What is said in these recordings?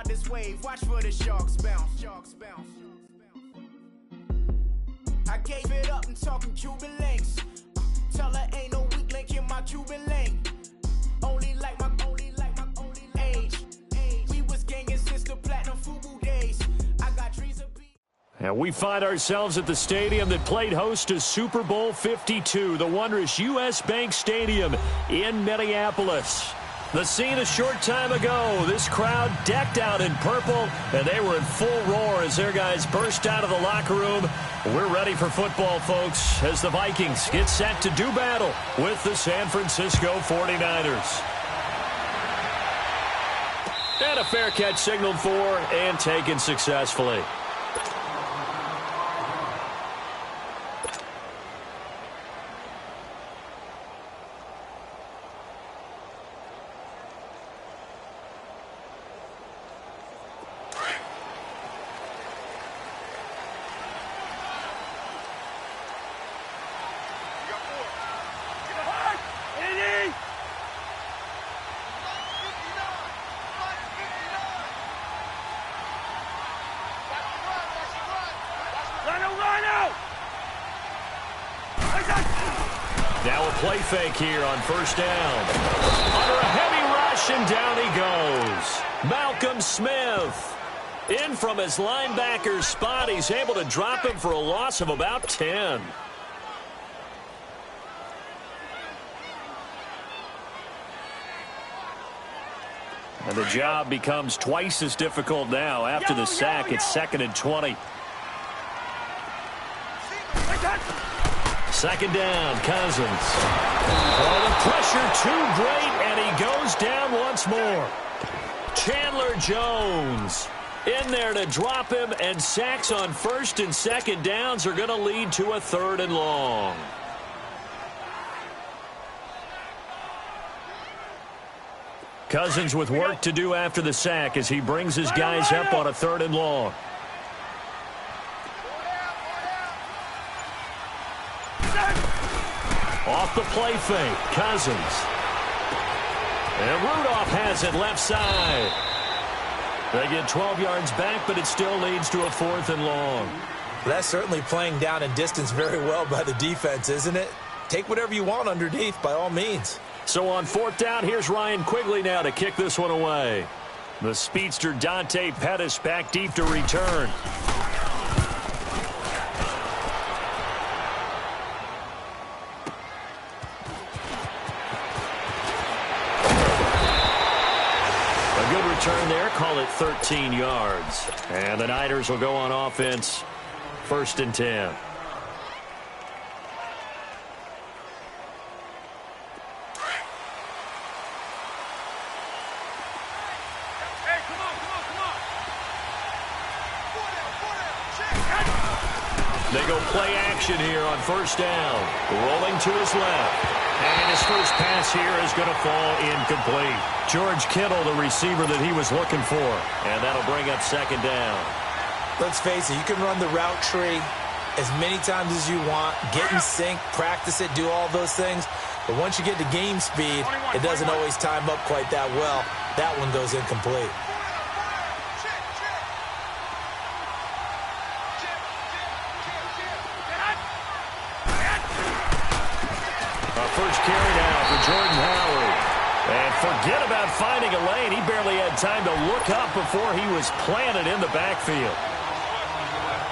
ride this wave, watch for the sharks bounce. Sharks bounce. I gave it up and talking Cuban links. Tell her ain't no weak link in my Cuban link. Only like my age. We was gangin' since the platinum FUBU days. I got dreams of being. And we find ourselves at the stadium that played host to Super Bowl 52, the wondrous U.S. Bank Stadium in Minneapolis. The scene a short time ago, this crowd decked out in purple, and they were in full roar as their guys burst out of the locker room. We're ready for football, folks, as the Vikings get set to do battle with the San Francisco 49ers. And a fair catch signaled for and taken successfully. Now a play fake here on first down. Under a heavy rush, and down he goes. Malcolm Smith. In from his linebacker's spot. He's able to drop him for a loss of about 10. And the job becomes twice as difficult now after the sack. It's 2nd and 20. Second down, Cousins. Oh, the pressure too great, and he goes down once more. Chandler Jones in there to drop him, and sacks on 1st and 2nd downs are going to lead to a 3rd and long. Cousins with work to do after the sack as he brings his guys up on a 3rd and long. Off the play fake, Cousins. And Rudolph has it left side. They get 12 yards back, but it still leads to a 4th and long. That's certainly playing down and distance very well by the defense, isn't it? Take whatever you want underneath, by all means. So on 4th down, here's Ryan Quigley now to kick this one away. The speedster Dante Pettis back deep to return. Return there, call it 13 yards. And the Niners will go on offense, 1st and 10. They go play action here on 1st down. Rolling to his left. And his first pass here is going to fall incomplete. George Kittle, the receiver that he was looking for. And that'll bring up 2nd down. Let's face it, you can run the route tree as many times as you want, get in sync, practice it, do all those things. But once you get to game speed, it doesn't always time up quite that well. That one goes incomplete. First carry now for Jordan Howard. And forget about finding a lane. He barely had time to look up before he was planted in the backfield.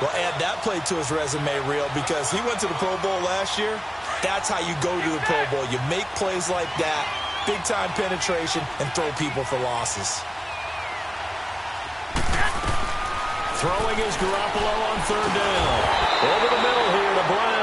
Well, add that play to his resume reel because he went to the Pro Bowl last year. That's how you go to the Pro Bowl. You make plays like that, big-time penetration, and throw people for losses. Throwing is Garoppolo on 3rd down. Over the middle here to Brown.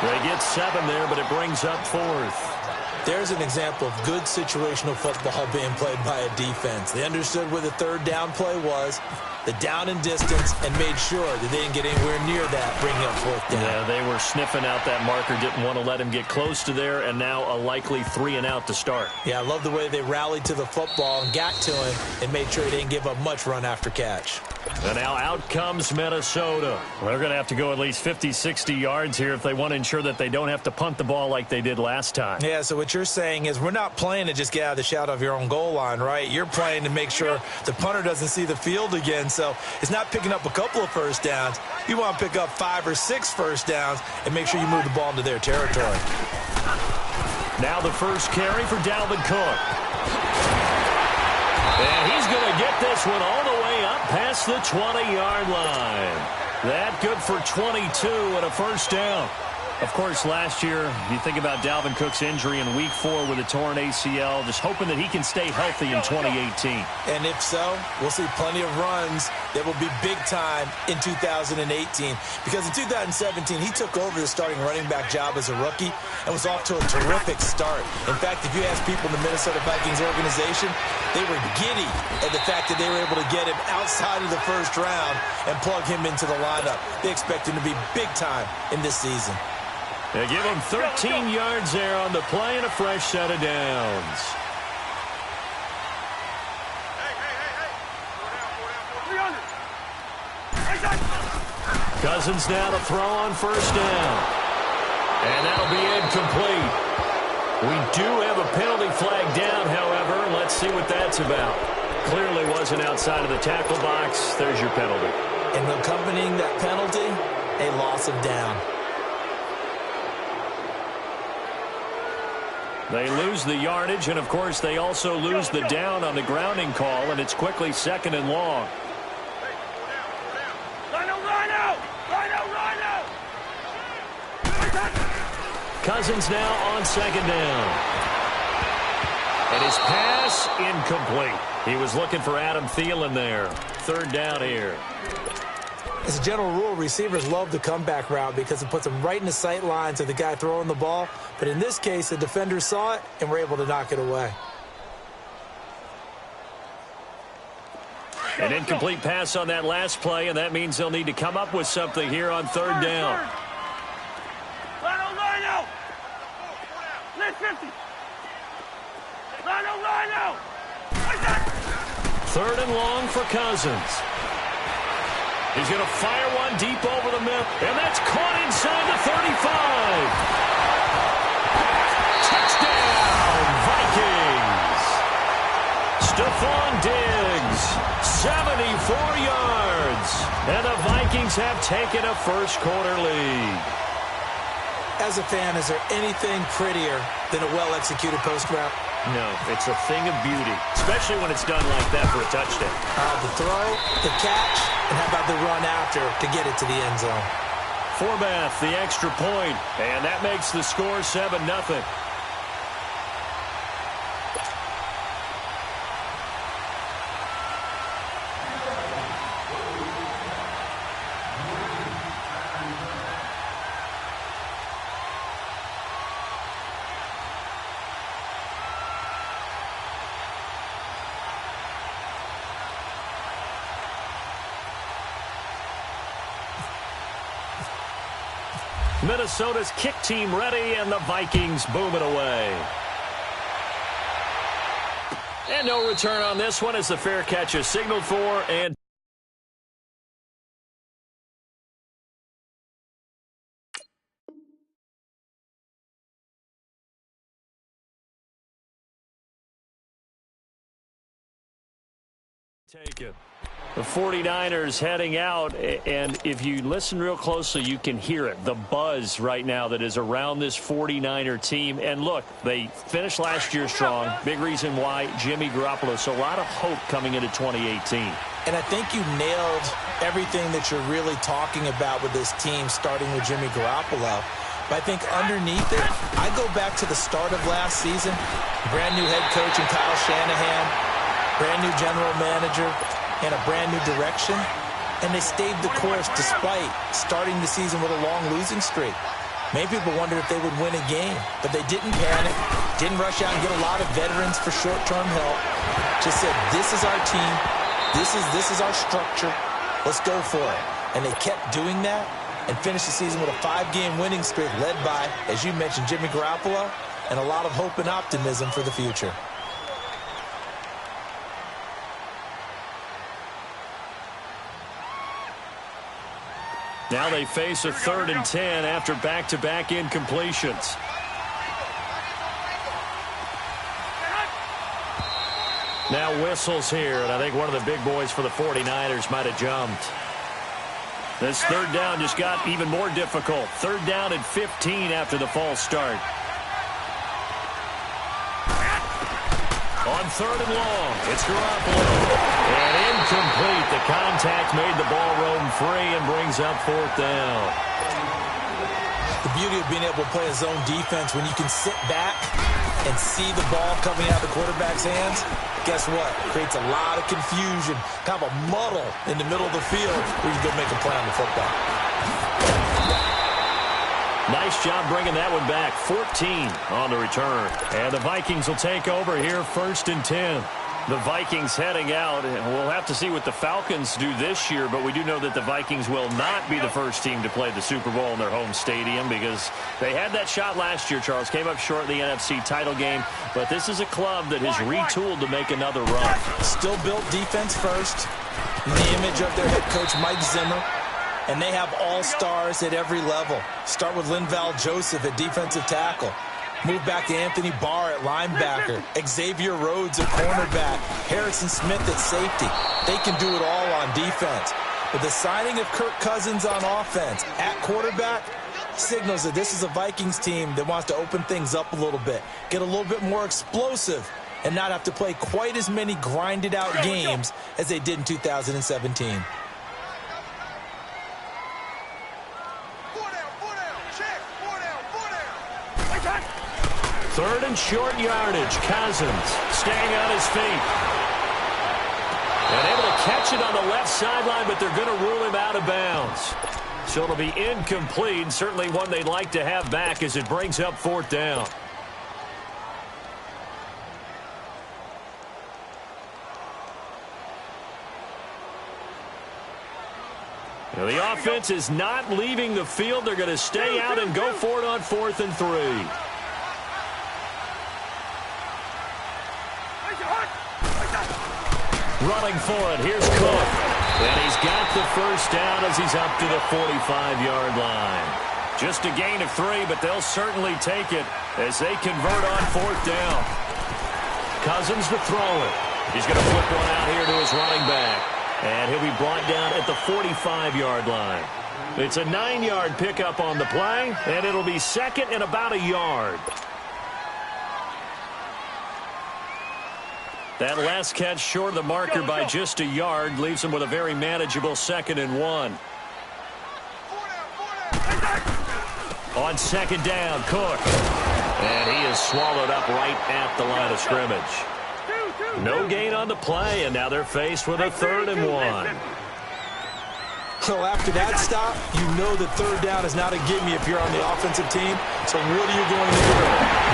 They get 7 there, but it brings up 4th. There's an example of good situational football being played by a defense. They understood where the 3rd down play was, the down and distance, and made sure that they didn't get anywhere near that, bringing up 4th down. Yeah, they were sniffing out that marker, didn't want to let him get close to there, and now a likely 3 and out to start. Yeah, I love the way they rallied to the football and got to him and made sure he didn't give up much run after catch. And now out comes Minnesota. They're going to have to go at least 50, 60 yards here if they want to ensure that they don't have to punt the ball like they did last time. Yeah, so what you're saying is we're not playing to just get out of the shadow of your own goal line, right? You're playing to make sure the punter doesn't see the field again. So it's not picking up a couple of first downs. You want to pick up 5 or 6 first downs and make sure you move the ball into their territory. Now the first carry for Dalvin Cook. And he's going to get this one all the way up past the 20-yard line. That good for 22 and a first down. Of course, last year, you think about Dalvin Cook's injury in Week 4 with a torn ACL, just hoping that he can stay healthy in 2018. And if so, we'll see plenty of runs that will be big time in 2018. Because in 2017, he took over the starting running back job as a rookie and was off to a terrific start. In fact, if you ask people in the Minnesota Vikings organization, they were giddy at the fact that they were able to get him outside of the first round and plug him into the lineup. They expect him to be big time in this season. They give him 13 yards there on the play and a fresh set of downs. Cousins now to throw on first down. And that'll be incomplete. We do have a penalty flag down, however. Let's see what that's about. Clearly wasn't outside of the tackle box. There's your penalty. And accompanying that penalty, a loss of down. They lose the yardage, and, of course, they also lose the down on the grounding call, and it's quickly 2nd and long. Cousins now on 2nd down. And his pass incomplete. He was looking for Adam Thielen there. 3rd down here. As a general rule, receivers love the comeback route because it puts them right in the sight lines of the guy throwing the ball. But in this case, the defenders saw it and were able to knock it away. An incomplete pass on that last play, and that means they'll need to come up with something here on 3rd down. Third and long for Cousins. He's going to fire one deep over the middle, and that's caught inside the 35. Touchdown, Vikings. Stephon Diggs, 74 yards. And the Vikings have taken a first-quarter lead. As a fan, is there anything prettier than a well-executed post route? No, it's a thing of beauty, especially when it's done like that for a touchdown. The throw, the catch, and how about the run after to get it to the end zone? Forbath, the extra point, and that makes the score 7-0. Minnesota's kick team ready, and the Vikings boom it away. And no return on this one as the fair catch is signaled for, and take it. The 49ers heading out, and if you listen real closely, you can hear it, the buzz right now that is around this 49er team. And look, they finished last year strong. Big reason why, Jimmy Garoppolo. So a lot of hope coming into 2018. And I think you nailed everything that you're really talking about with this team, starting with Jimmy Garoppolo. But I think underneath it, I go back to the start of last season. Brand new head coach in Kyle Shanahan, brand new general manager, and a brand new direction, and they stayed the course despite starting the season with a long losing streak. Many people wondered if they would win a game, but they didn't panic, didn't rush out and get a lot of veterans for short-term help. Just said, this is our team, this is our structure, let's go for it. And they kept doing that and finished the season with a 5-game winning streak led by, as you mentioned, Jimmy Garoppolo, and a lot of hope and optimism for the future. Now they face a 3rd and 10 after back-to-back incompletions. Now whistles here, and I think one of the big boys for the 49ers might have jumped. This 3rd down just got even more difficult. 3rd down and 15 after the false start. On 3rd and long, it's Garoppolo. And incomplete. The contact made the ball roam free and brings up 4th down. The beauty of being able to play a zone defense when you can sit back and see the ball coming out of the quarterback's hands, guess what? Creates a lot of confusion, kind of a muddle in the middle of the field where you go make a play on the football. Nice job bringing that one back. 14 on the return. And the Vikings will take over here 1st and 10. The Vikings heading out. We'll have to see what the Falcons do this year, but we do know that the Vikings will not be the first team to play the Super Bowl in their home stadium because they had that shot last year, Charles. Came up short in the NFC title game, but this is a club that has retooled to make another run. Still built defense first in the image of their head coach, Mike Zimmer, and they have all-stars at every level. Start with Linval Joseph at defensive tackle. Move back to Anthony Barr at linebacker. Xavier Rhodes at cornerback. Harrison Smith at safety. They can do it all on defense. But the signing of Kirk Cousins on offense at quarterback signals that this is a Vikings team that wants to open things up a little bit, get a little bit more explosive, and not have to play quite as many grinded-out games as they did in 2017. 3rd and short yardage. Cousins staying on his feet. And able to catch it on the left sideline, but they're going to rule him out of bounds. So it'll be incomplete. Certainly one they'd like to have back as it brings up 4th down. Now the offense is not leaving the field. They're going to stay out and go for it on 4th and 3. Running for it, here's Cook. And he's got the 1st down as he's up to the 45-yard line. Just a gain of 3, but they'll certainly take it as they convert on 4th down. Cousins to throw it. He's going to flip one out here to his running back. And he'll be brought down at the 45-yard line. It's a 9-yard pickup on the play, and it'll be 2nd and about a yard. That last catch short of the marker by just a yard leaves him with a very manageable 2nd and 1. On 2nd down, Cook. And he is swallowed up right at the line of scrimmage. No gain on the play, and now they're faced with a 3rd and 1. So after that stop, you know that 3rd down is not a gimme if you're on the offensive team. So what are you going to do?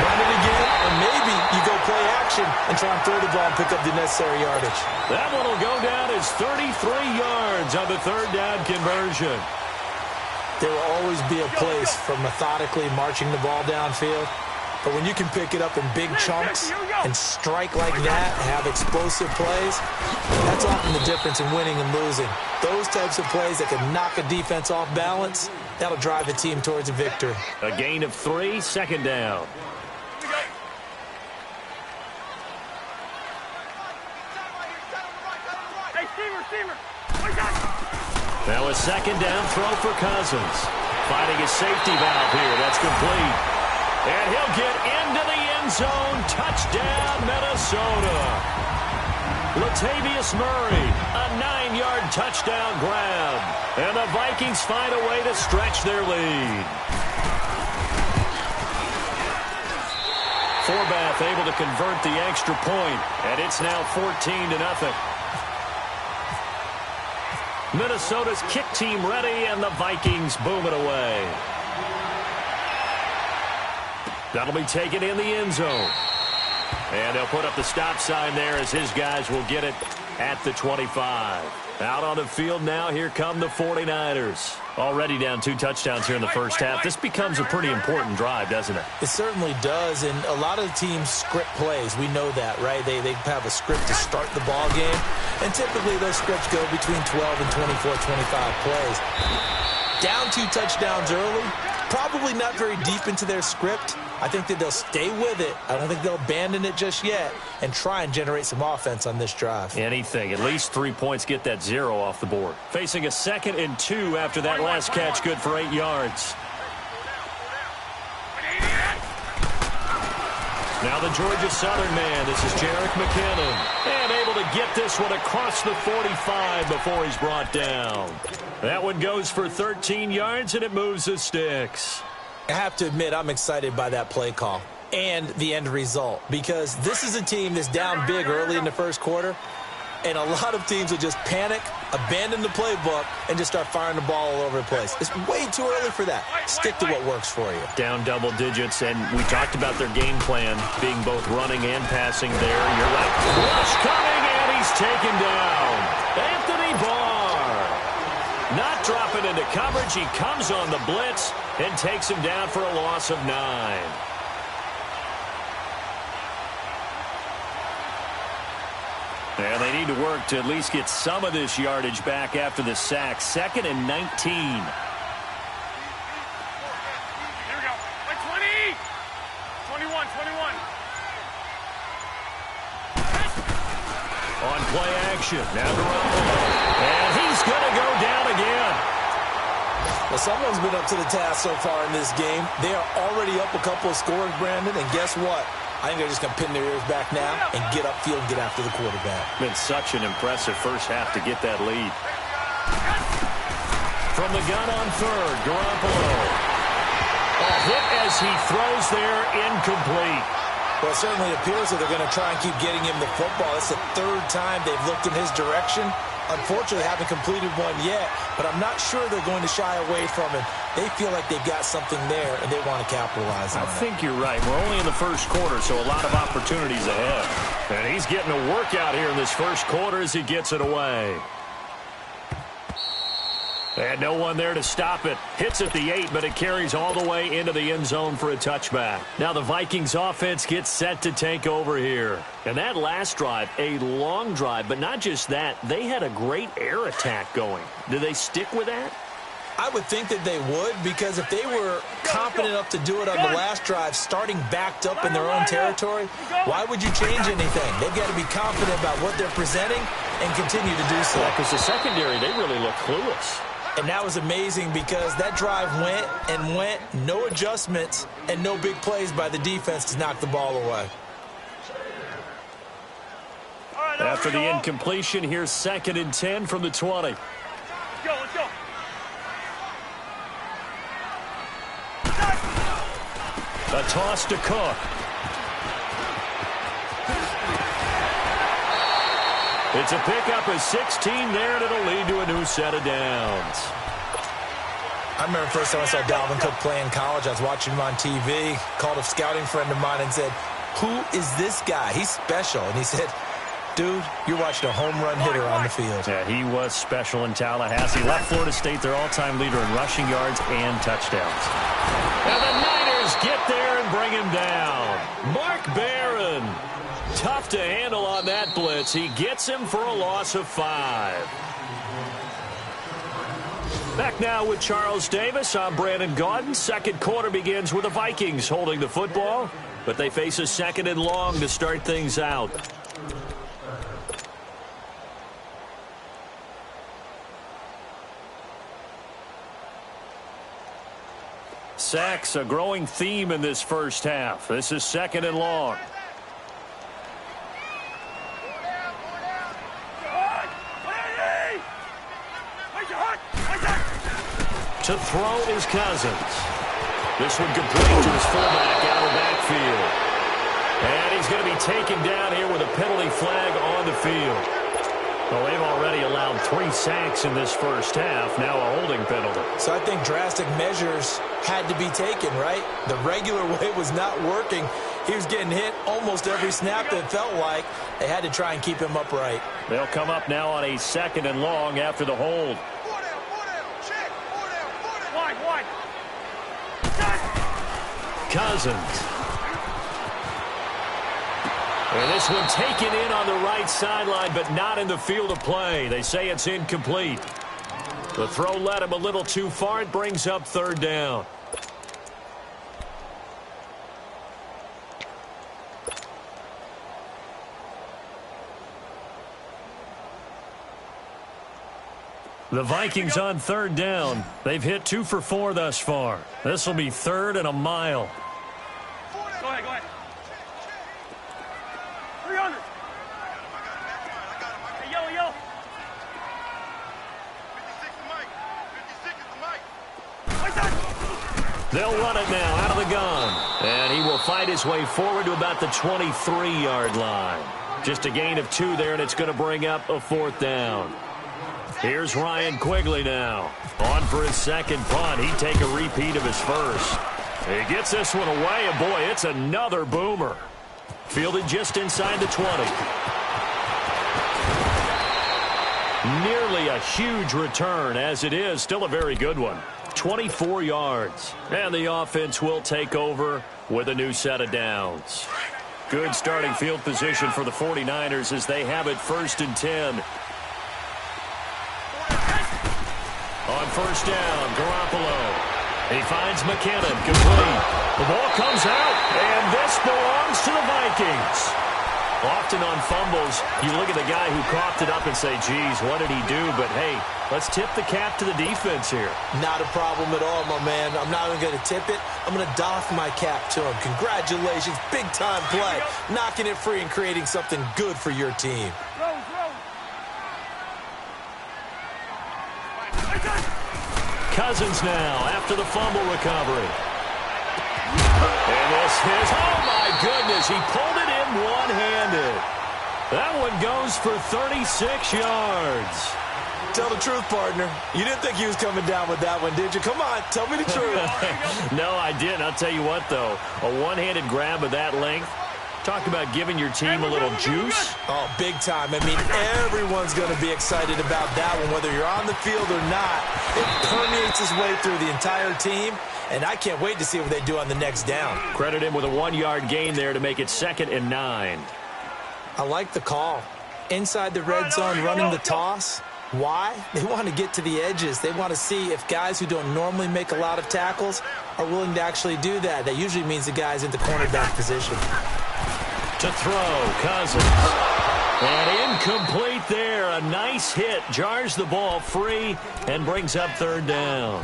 Run it again, or maybe you go play action and try and throw the ball and pick up the necessary yardage. That one will go down as 33 yards on the 3rd down conversion. There will always be a place for methodically marching the ball downfield. But when you can pick it up in big chunks and strike like that, have explosive plays, that's often the difference in winning and losing. Those types of plays that can knock a defense off balance, that'll drive a team towards a victory. A gain of 3, 2nd down. Now a 2nd down throw for Cousins. Finding a safety valve here. That's complete. And he'll get into the end zone. Touchdown, Minnesota. Latavius Murray, a 9-yard touchdown grab. And the Vikings find a way to stretch their lead. Forbath able to convert the extra point, and it's now 14-0. Minnesota's kick team ready, and the Vikings boom it away. That'll be taken in the end zone. And they'll put up the stop sign there as his guys will get it at the 25. Out on the field now, here come the 49ers. Already down 2 touchdowns here in the first half. This becomes a pretty important drive, doesn't it? It certainly does, and a lot of the teams script plays. We know that, right? They have a script to start the ball game, and typically those scripts go between 12 and 24, 25 plays. Down 2 touchdowns early, probably not very deep into their script. I think that they'll stay with it. I don't think they'll abandon it just yet and try and generate some offense on this drive. Anything. At least 3 points, get that 0 off the board. Facing a 2nd and 2 after that last catch, good for 8 yards. Now the Georgia Southern man, this is Jerick McKinnon. And able to get this one across the 45 before he's brought down. That one goes for 13 yards, and it moves the sticks. I have to admit, I'm excited by that play call and the end result, because this is a team that's down big early in the first quarter, and a lot of teams will just panic, abandon the playbook, and just start firing the ball all over the place. It's way too early for that. Stick to what works for you. Down double digits, and we talked about their game plan being both running and passing there. You're right. Rush coming, and he's taken down. Anthony Barr. Not dropping into coverage. He comes on the blitz and takes him down for a loss of 9. And they need to work to at least get some of this yardage back after the sack. 2nd and 19. Here we go. Like 20. 21. On play action. Now Garoppolo. And he's going to go down again. Well, someone's been up to the task so far in this game. They are already up a couple of scores, Brandon, and guess what? I think they're just going to pin their ears back now and get upfield and get after the quarterback. Been such an impressive first half to get that lead. From the gun on 3rd, Garoppolo. A hit as he throws there, incomplete. Well, it certainly appears that they're going to try and keep getting him the football. It's the 3rd time they've looked in his direction. Unfortunately, haven't completed one yet, but I'm not sure they're going to shy away from it. They feel like they've got something there, and they want to capitalize on it. I think you're right. We're only in the first quarter, so a lot of opportunities ahead. And he's getting a workout here in this first quarter as he gets it away. And no one there to stop it. Hits at the 8, but it carries all the way into the end zone for a touchback. Now the Vikings offense gets set to take over here. And that last drive, a long drive, but not just that. They had a great air attack going. Do they stick with that? I would think that they would, because if they were confident enough to do it on the last drive, starting backed up in their own territory, why would you change anything? They've got to be confident about what they're presenting and continue to do so. Because the secondary, they really look clueless. And that was amazing because that drive went and went, no adjustments, and no big plays by the defense to knock the ball away. After the incompletion, here's 2nd and 10 from the 20. Let's go. A toss to Cook. It's a pickup of 16 there, and it'll lead to a new set of downs. I remember the first time I saw Dalvin Cook play in college. I was watching him on TV, called a scouting friend of mine and said, "Who is this guy? He's special." And he said, "Dude, you're watching a home run hitter on the field." Yeah, he was special in Tallahassee. Left Florida State their all-time leader in rushing yards and touchdowns. And the Niners get there and bring him down. Mark Barron. Tough to handle on that blitz. He gets him for a loss of 5. Back now with Charles Davis. I'm Brandon Gaudin. Second quarter begins with the Vikings holding the football, but they face a 2nd and long to start things out. Sacks, a growing theme in this first half. This is 2nd and long. To throw is Cousins. This one complete to his fullback out of the backfield. And he's going to be taken down here with a penalty flag on the field. Well, they've already allowed 3 sacks in this first half. Now a holding penalty. So I think drastic measures had to be taken, right? The regular way was not working. He was getting hit almost every snap that felt like. They had to try and keep him upright. They'll come up now on a 2nd and long after the hold. Cousins. And this one taken in on the right sideline, but not in the field of play. They say it's incomplete. The throw led him a little too far. It brings up third down. The Vikings on third down. They've hit 2 for 4 thus far. This will be third and a mile. Go ahead, go ahead. 300. Hey, yellow, yellow. 56 is the mic. They'll run it now out of the gun. And he will fight his way forward to about the 23-yard line. Just a gain of 2 there, and it's going to bring up a fourth down. Here's Ryan Quigley now. On for his second punt. He'd take a repeat of his first. He gets this one away, and boy, it's another boomer. Fielded just inside the 20. Nearly a huge return, as it is still a very good one. 24 yards. And the offense will take over with a new set of downs. Good starting field position for the 49ers as they have it 1st and 10. On first down, Garoppolo. He finds McKinnon, complete. The ball comes out, and this belongs to the Vikings. Often on fumbles, you look at the guy who coughed it up and say, geez, what did he do? But, hey, let's tip the cap to the defense here. Not a problem at all, my man. I'm not even going to tip it. I'm going to doff my cap to him. Congratulations, big-time play. Knocking it free and creating something good for your team. Cousins now after the fumble recovery. And this is, oh my goodness, he pulled it in one-handed. That one goes for 36 yards. Tell the truth, partner. You didn't think he was coming down with that one, did you? Come on, tell me the truth. No, I didn't. I'll tell you what, though. A one-handed grab of that length. Talk about giving your team a little juice. Oh, big time. I mean, everyone's going to be excited about that one, whether you're on the field or not. It permeates its way through the entire team, and I can't wait to see what they do on the next down. Credit him with a 1-yard gain there to make it 2nd and 9. I like the call. Inside the red zone, running the toss. Why? They want to get to the edges. They want to see if guys who don't normally make a lot of tackles are willing to actually do that. That usually means the guy's in the cornerback position. To throw, Cousins. And incomplete there. A nice hit. Jars the ball free and brings up third down.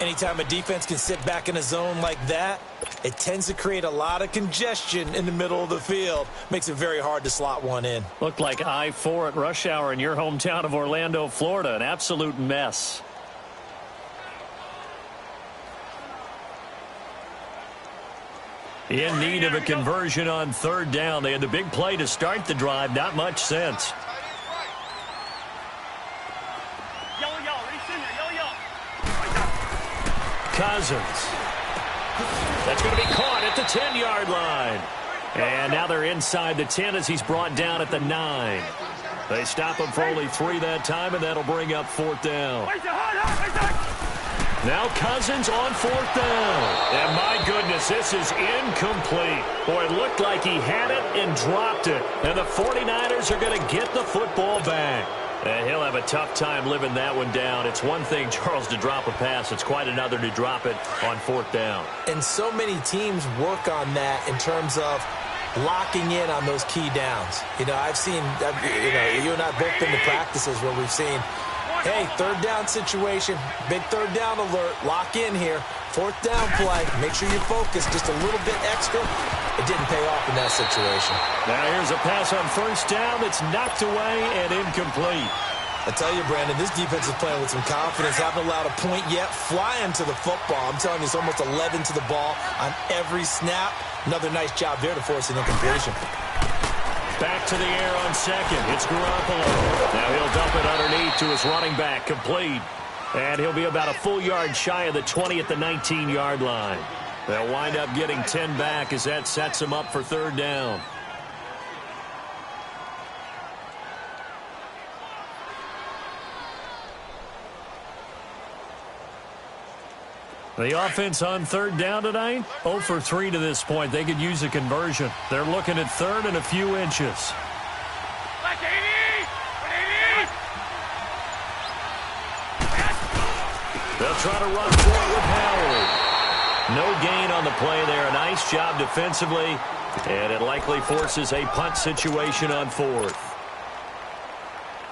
Anytime a defense can sit back in a zone like that, it tends to create a lot of congestion in the middle of the field. Makes it very hard to slot one in. Looked like I-4 at rush hour in your hometown of Orlando, Florida. An absolute mess. In need of a conversion on third down. They had the big play to start the drive. Not much sense. Yellow, yellow. Reach in there. Yellow, yellow. Cousins. That's going to be caught at the 10-yard line. And now they're inside the 10 as he's brought down at the 9. They stop him for only 3 that time, and that'll bring up fourth down. Now Cousins on fourth down. And my goodness, this is incomplete. Boy, it looked like he had it and dropped it. And the 49ers are going to get the football back. And he'll have a tough time living that one down. It's one thing, Charles, to drop a pass. It's quite another to drop it on fourth down. And so many teams work on that in terms of locking in on those key downs. You know, I've seen, you and I both been to practices where we've seen, hey, third down situation, big third down alert, lock in here, fourth down play, make sure you're focused just a little bit extra. It didn't pay off in that situation. Now here's a pass on first down that's knocked away and incomplete. I tell you, Brandon, this defense is playing with some confidence. Haven't allowed a point yet. Flying to the football. I'm telling you, it's almost 11 to the ball on every snap. Another nice job there to force an incompletion. Back to the air on second. It's Garoppolo. Now he'll dump it underneath to his running back. Complete. And he'll be about a full yard shy of the 20 at the 19-yard line. They'll wind up getting 10 back as that sets them up for third down. The offense on third down tonight, 0 for 3 to this point. They could use a conversion. They're looking at third and a few inches. Like 80! 80! try to run for it with Howard. No gain on the play there. A nice job defensively, and it likely forces a punt situation on 4th.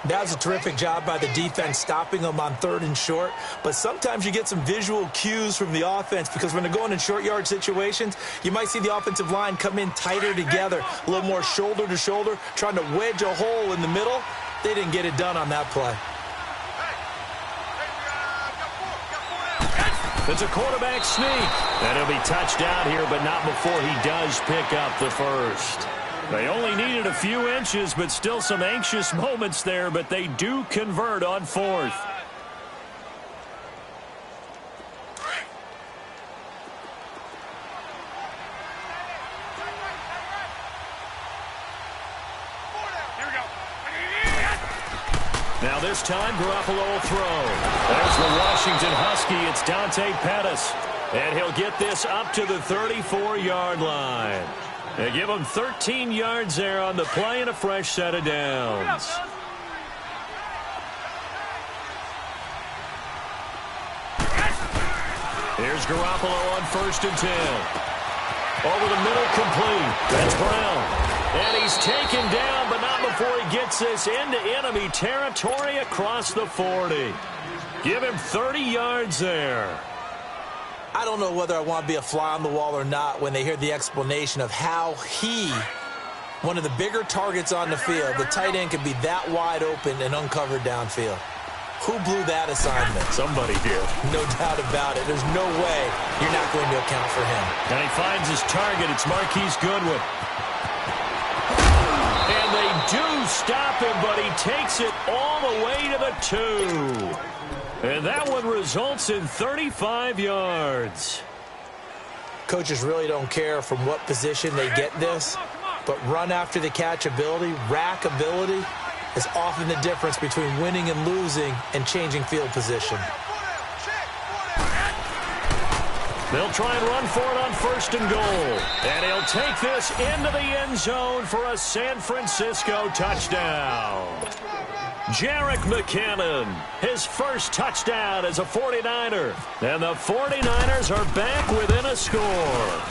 That was a terrific job by the defense stopping them on 3rd and short. But sometimes you get some visual cues from the offense because when they're going in short yard situations, you might see the offensive line come in tighter together, a little more shoulder to shoulder, trying to wedge a hole in the middle. They didn't get it done on that play. It's a quarterback sneak. And he'll be touched out here, but not before he does pick up the first. They only needed a few inches, but still some anxious moments there, but they do convert on 4th. Now this time, Garoppolo will throw. There's the Washington Husky. It's Dante Pettis. And he'll get this up to the 34-yard line. They give him 13 yards there on the play and a fresh set of downs. Here's Garoppolo on 1st and 10. Over the middle, complete. That's Brown. And he's taken down, but not before he gets this into enemy territory across the 40. Give him 30 yards there. I don't know whether I want to be a fly on the wall or not when they hear the explanation of how one of the bigger targets on the field, the tight end, can be that wide open and uncovered downfield. Who blew that assignment? Somebody did. No doubt about it. There's no way you're not going to account for him. And he finds his target. It's Marquise Goodwin. And they do stop him, but he takes it all the way to the 2. And that one results in 35 yards. Coaches really don't care from what position they get this, but run after the catch ability, rack ability, is often the difference between winning and losing and changing field position. They'll try and run for it on 1st and goal. And he'll take this into the end zone for a San Francisco touchdown. Jerick McKinnon, his first touchdown as a 49er. And the 49ers are back within a score.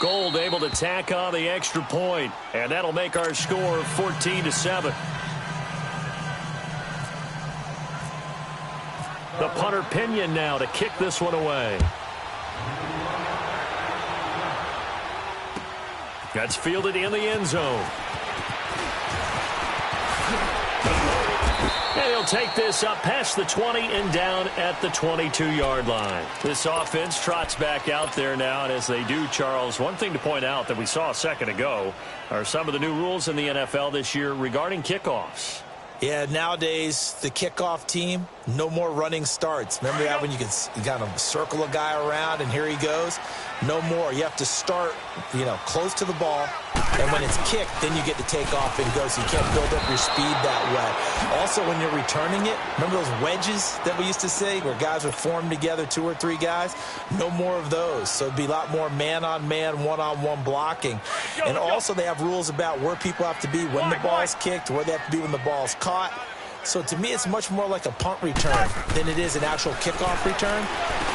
Gold able to tack on the extra point, and that'll make our score 14-7. The punter Pinion now to kick this one away. That's fielded in the end zone. And he'll take this up past the 20 and down at the 22-yard line. This offense trots back out there now, and as they do, Charles, one thing to point out that we saw a second ago are some of the new rules in the NFL this year regarding kickoffs. Yeah, nowadays, the kickoff team, no more running starts. Remember that when you could kind of circle a guy around and here he goes? No more. You have to start, close to the ball. And when it's kicked, then you get to take off and go, so you can't build up your speed that way. Also, when you're returning it, remember those wedges that we used to say where guys would form together, 2 or 3 guys? No more of those. So it'd be a lot more man-on-man, one-on-one blocking. And also they have rules about where people have to be when the ball's kicked, where they have to be when the ball's caught. So to me, it's much more like a punt return than it is an actual kickoff return.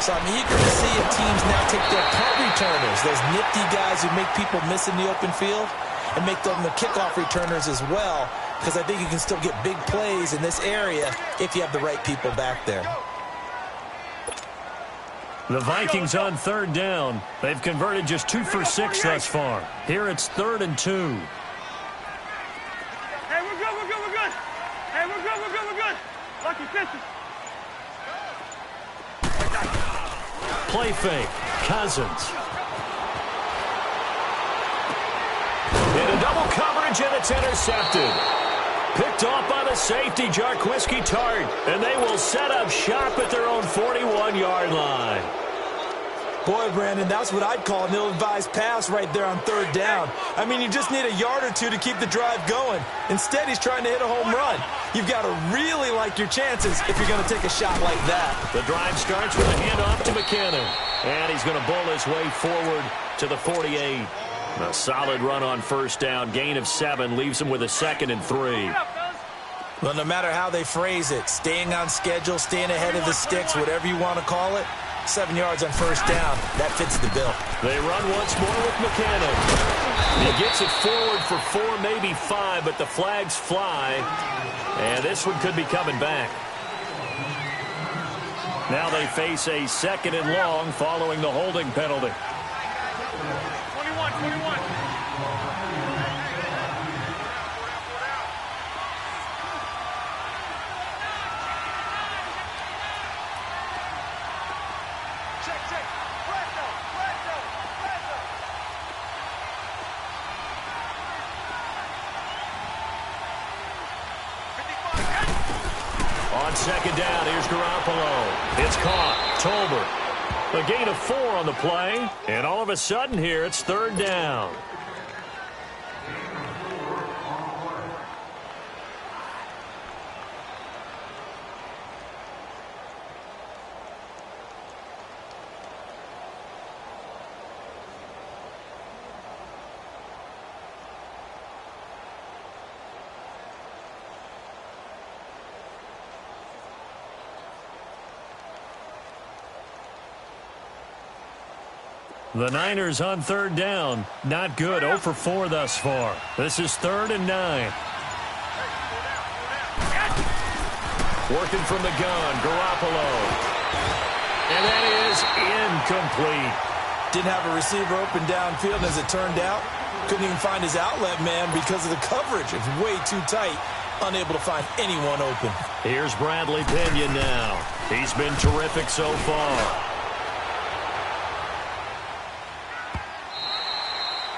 So I'm eager to see if teams now take their punt returners, those nifty guys who make people miss in the open field, and make them the kickoff returners as well, because I think you can still get big plays in this area if you have the right people back there. The Vikings on 3rd down. They've converted just 2 for 6 thus far. Here it's 3rd and 2. Hey, we're good, we're good, we're good. Hey, we're good, we're good, we're good. Lucky pitches. Play fake. Cousins. Into double coverage, and it's intercepted. Picked off by the safety, Jarquiski Tart, and they will set up shop at their own 41-yard line. Boy, Brandon, that's what I'd call an ill-advised pass right there on 3rd down. I mean, you just need a yard or 2 to keep the drive going. Instead, he's trying to hit a home run. You've got to really like your chances if you're going to take a shot like that. The drive starts with a handoff to McKinnon, and he's going to bowl his way forward to the 48. A solid run on 1st down. Gain of 7 leaves him with a 2nd and 3. Well, no matter how they phrase it, staying on schedule, staying ahead of the sticks, whatever you want to call it, 7 yards on first down, that fits the bill. They run once more with McKinnon. He gets it forward for 4, maybe 5, but the flags fly, and this one could be coming back. Now they face a 2nd and long following the holding penalty. 21. On 2nd down, here's Garoppolo. It's caught. Tolbert. A gain of 4 on the play, and all of a sudden here, it's 3rd down. The Niners on 3rd down. Not good. 0 for 4 thus far. This is 3rd and 9. Working from the gun, Garoppolo. And that is incomplete. Didn't have a receiver open downfield, and as it turned out, couldn't even find his outlet man because of the coverage. It's way too tight. Unable to find anyone open. Here's Bradley Pinion now. He's been terrific so far.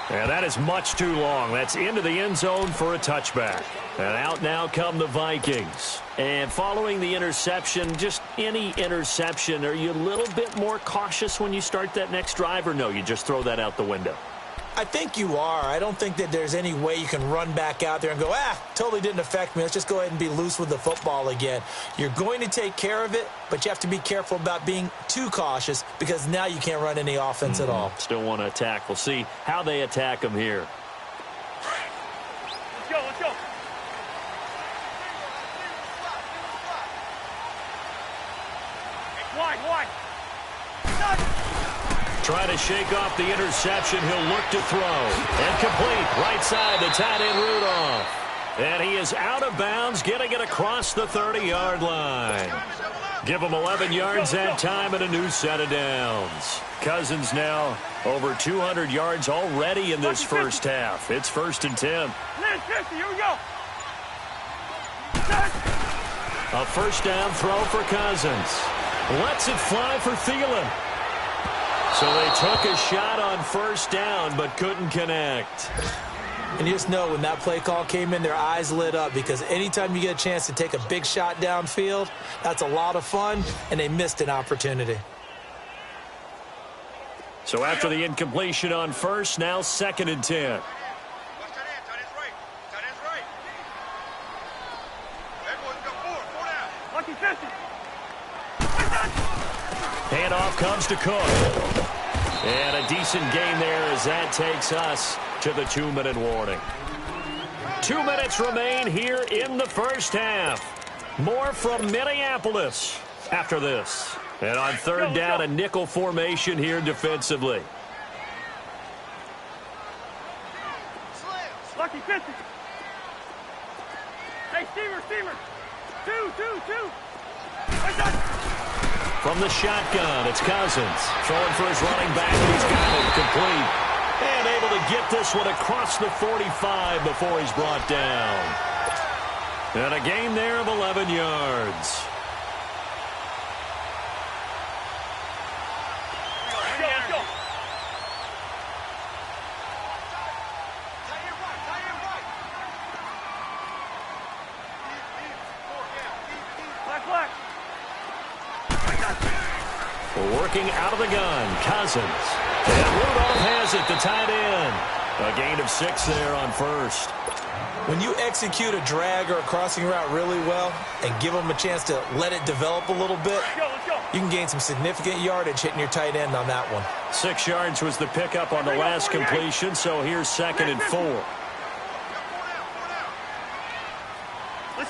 And that is much too long. That's into the end zone for a touchback. And out now come the Vikings. And following the interception, just any interception, are you a little bit more cautious when you start that next drive, or no, you just throw that out the window? I think you are. I don't think that there's any way you can run back out there and go, totally didn't affect me. Let's just go ahead and be loose with the football again. You're going to take care of it, but you have to be careful about being too cautious because now you can't run any offense at all. Still want to attack. We'll see how they attack them here. Let's go. Wide. Trying to shake off the interception. He'll look to throw. And complete. Right side to tight end Rudolph. And he is out of bounds, getting it across the 30-yard line. Give him 11 yards that time and a new set of downs. Cousins now over 200 yards already in this first half. It's 1st and 10. 50, here we go. A first down throw for Cousins. Lets it fly for Thielen. So they took a shot on first down but couldn't connect. And you just know when that play call came in, their eyes lit up because anytime you get a chance to take a big shot downfield, that's a lot of fun, and they missed an opportunity. So after the incompletion on first, now 2nd and 10. Handoff comes to Cook. And a decent gain there as that takes us to the 2-minute warning. 2 minutes remain here in the first half. More from Minneapolis after this. And on 3rd down, a nickel formation here defensively. Lucky 50. Hey, Steamer. Two. From the shotgun, it's Cousins. Throwing for his running back, and he's got it complete. And able to get this one across the 45 before he's brought down. And a gain there of 11 yards. Let's go. Black. Working out of the gun, Cousins. And Rudolph has it, the tight end. A gain of 6 there on first. When you execute a drag or a crossing route really well and give them a chance to let it develop a little bit, Let's go. you can gain some significant yardage hitting your tight end on that one. 6 yards was the pickup on the last completion, so here's 2nd and 4.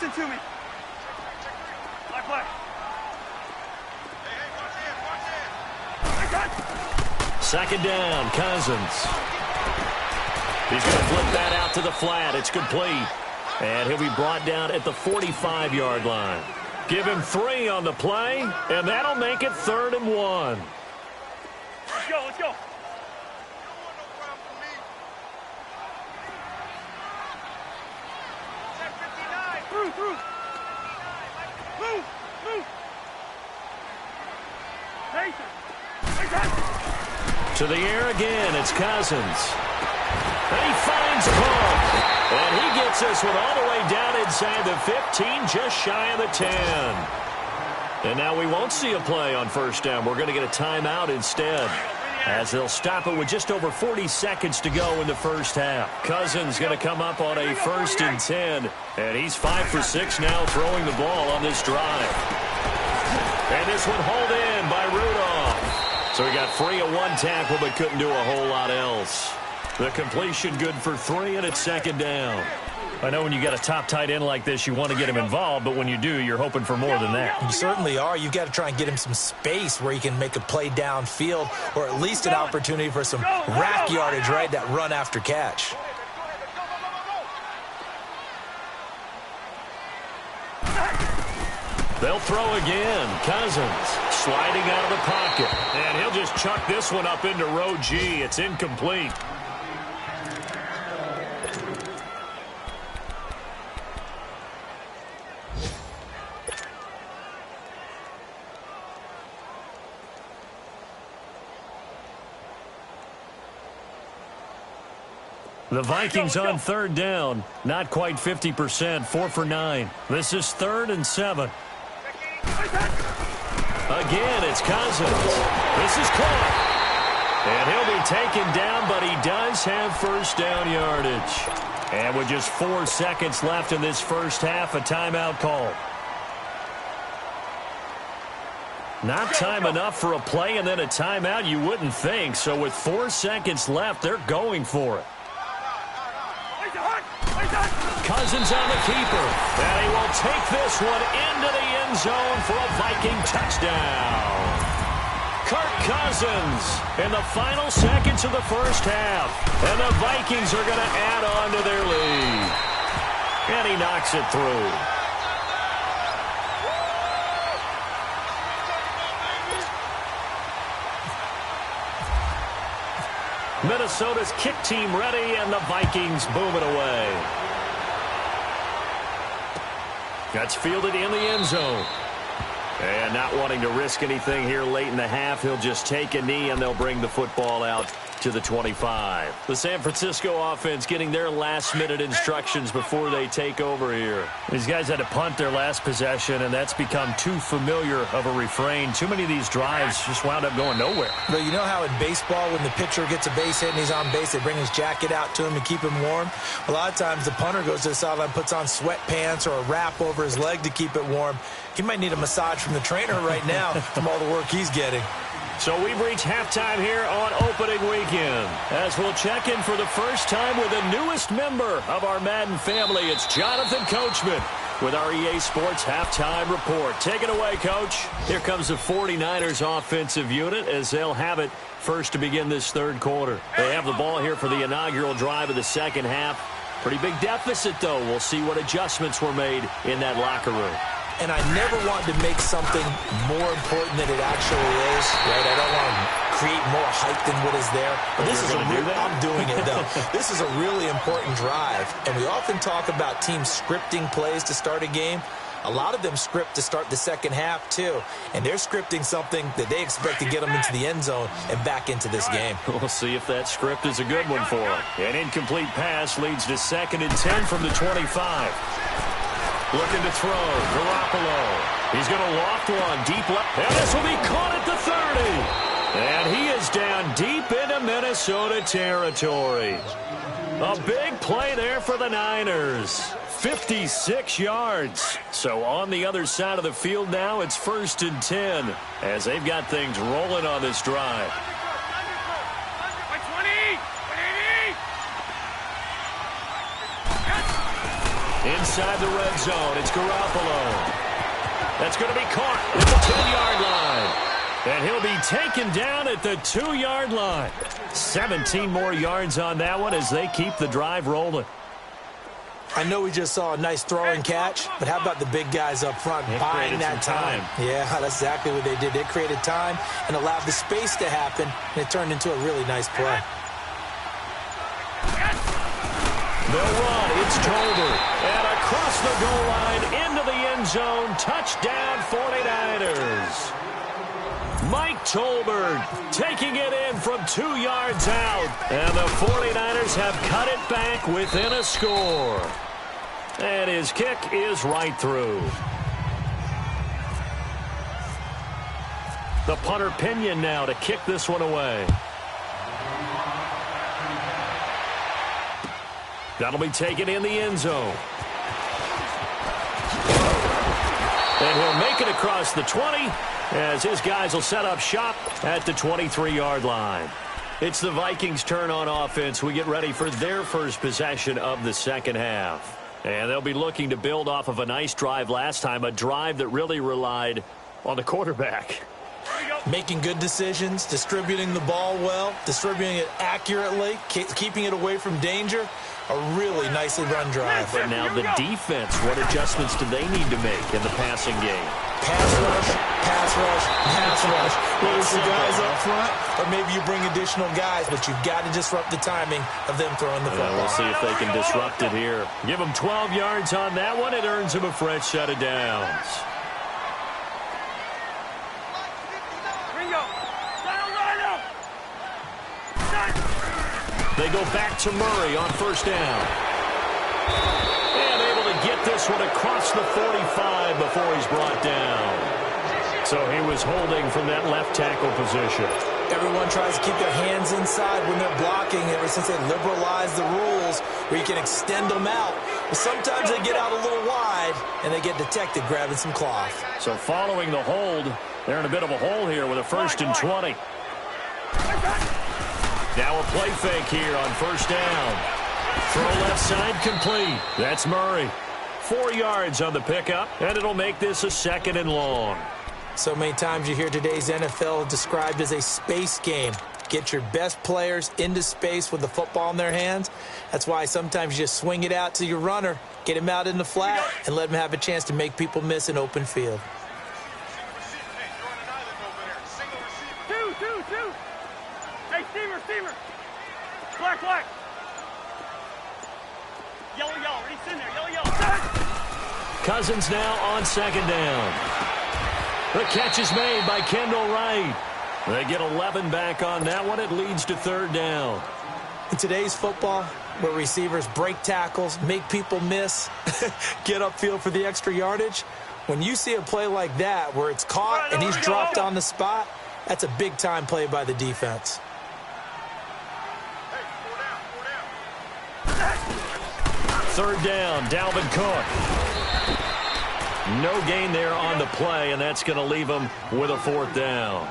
listen to me. Play. Second down, Cousins. He's going to flip that out to the flat. It's complete. And he'll be brought down at the 45-yard line. Give him 3 on the play, and that'll make it 3rd and 1. Let's go, let's go. Through. Move. To the air again, it's Cousins. And he finds Cook. And he gets this one all the way down inside the 15, just shy of the 10. And now we won't see a play on first down. We're going to get a timeout instead, as they'll stop it with just over 40 seconds to go in the first half. Cousins going to come up on a 1st and 10, and he's 5 for 6 now throwing the ball on this drive. And this one hauled in by Rudolph. So he got free of 1 tackle but couldn't do a whole lot else. The completion good for 3, and it's 2nd down. I know when you got a top tight end like this, you want to get him involved, but when you do, you're hoping for more than that. You certainly are. You've got to try and get him some space where he can make a play downfield, or at least an opportunity for some rack yardage, right? That run after catch. They'll throw again. Cousins sliding out of the pocket. And he'll just chuck this one up into row G. It's incomplete. The Vikings on 3rd down. Not quite 50%. 4 for 9. This is 3rd and 7. Again, it's Cousins. This is caught. And he'll be taken down, but he does have first down yardage. And with just 4 seconds left in this first half, a timeout call. Not time enough for a play and then a timeout, you wouldn't think. So with 4 seconds left, they're going for it. Cousins on the keeper, and he will take this one into the end zone for a Viking touchdown. Kirk Cousins in the final seconds of the first half, and the Vikings are going to add on to their lead. And he knocks it through. Minnesota's kick team ready, and the Vikings boom it away. That's fielded in the end zone. And not wanting to risk anything here late in the half, he'll just take a knee, and they'll bring the football out to the 25. The San Francisco offense getting their last-minute instructions before they take over here. These guys had to punt their last possession, and that's become too familiar of a refrain. Too many of these drives just wound up going nowhere. But you know how in baseball, when the pitcher gets a base hit and he's on base, they bring his jacket out to him to keep him warm? A lot of times the punter goes to the sideline, puts on sweatpants or a wrap over his leg to keep it warm. He might need a massage from the trainer right now from all the work he's getting. So we've reached halftime here on opening weekend, as we'll check in for the first time with the newest member of our Madden family. It's Jonathan Coachman with our EA Sports Halftime Report. Take it away, Coach. Here comes the 49ers offensive unit as they'll have it first to begin this third quarter. They have the ball here for the inaugural drive of the second half. Pretty big deficit, though. We'll see what adjustments were made in that locker room. And I never want to make something more important than it actually is, right? I don't want to create more hype than what is there. But this is I'm doing it, though. This is a really important drive. And we often talk about teams scripting plays to start a game. A lot of them script to start the second half, too. And they're scripting something that they expect to get them into the end zone and back into this game. We'll see if that script is a good one for them. An incomplete pass leads to 2nd and 10 from the 25. Looking to throw, Garoppolo. He's going to loft one deep left. And this will be caught at the 30. And he is down deep into Minnesota territory. A big play there for the Niners. 56 yards. So on the other side of the field now, it's 1st and 10 as they've got things rolling on this drive. inside the red zone. It's Garoppolo. That's going to be caught at the 10-yard line. And he'll be taken down at the 2-yard line. 17 more yards on that one as they keep the drive rolling. I know we just saw a nice throwing catch, but how about the big guys up front buying that time? Yeah, that's exactly what they did. They created time and allowed the space to happen, and it turned into a really nice play. They'll run. It's Tolbert. And across the goal line into the end zone. Touchdown 49ers. Mike Tolbert taking it in from 2 yards out. And the 49ers have cut it back within a score. And his kick is right through. The punter Pinion now to kick this one away. That'll be taken in the end zone. And he'll make it across the 20 as his guys will set up shop at the 23-yard line. It's the Vikings' turn on offense. We get ready for their first possession of the second half. And they'll be looking to build off of a nice drive last time, a drive that really relied on the quarterback. Making good decisions, distributing the ball well, distributing it accurately, keeping it away from danger. A really nicely run drive. But now the defense, what adjustments do they need to make in the passing game? Pass rush, pass rush, pass rush. Whether it's the guys up front or maybe you bring additional guys, but you've got to disrupt the timing of them throwing the football. We'll see if they can disrupt it here. Give them 12 yards on that one. It earns them a fresh set of downs. They go back to Murray on first down. And able to get this one across the 45 before he's brought down. So he was holding from that left tackle position. Everyone tries to keep their hands inside when they're blocking ever since they liberalized the rules where you can extend them out. But sometimes they get out a little wide and they get detected grabbing some cloth. So following the hold, they're in a bit of a hole here with a 1st and 20. Now a play fake here on first down. Throw left side complete. That's Murray. 4 yards on the pickup, and it'll make this a 2nd and long. So many times you hear today's NFL described as a space game. Get your best players into space with the football in their hands. That's why sometimes you just swing it out to your runner, get him out in the flat, and let him have a chance to make people miss an open field. Receiver. Black. Yellow. He's in there. Yellow. Cousins now on 2nd down. The catch is made by Kendall Wright. They get 11 back on that one. It leads to 3rd down. In today's football, where receivers break tackles, make people miss, get upfield for the extra yardage, when you see a play like that where it's caught and he's dropped on the spot, that's a big-time play by the defense. 3rd down, Dalvin Cook. No gain there on the play, and that's going to leave him with a 4th down.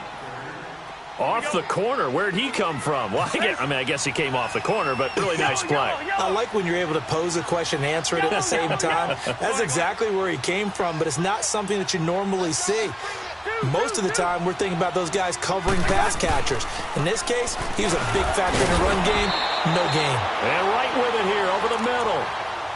Off the corner. Where'd he come from? Well, I guess he came off the corner, but really nice play. I like when you're able to pose a question and answer it at the same time. That's exactly where he came from, but it's not something that you normally see. Most of the time, we're thinking about those guys covering pass catchers. In this case, he was a big factor in the run game. No gain. And right with it here, over the middle.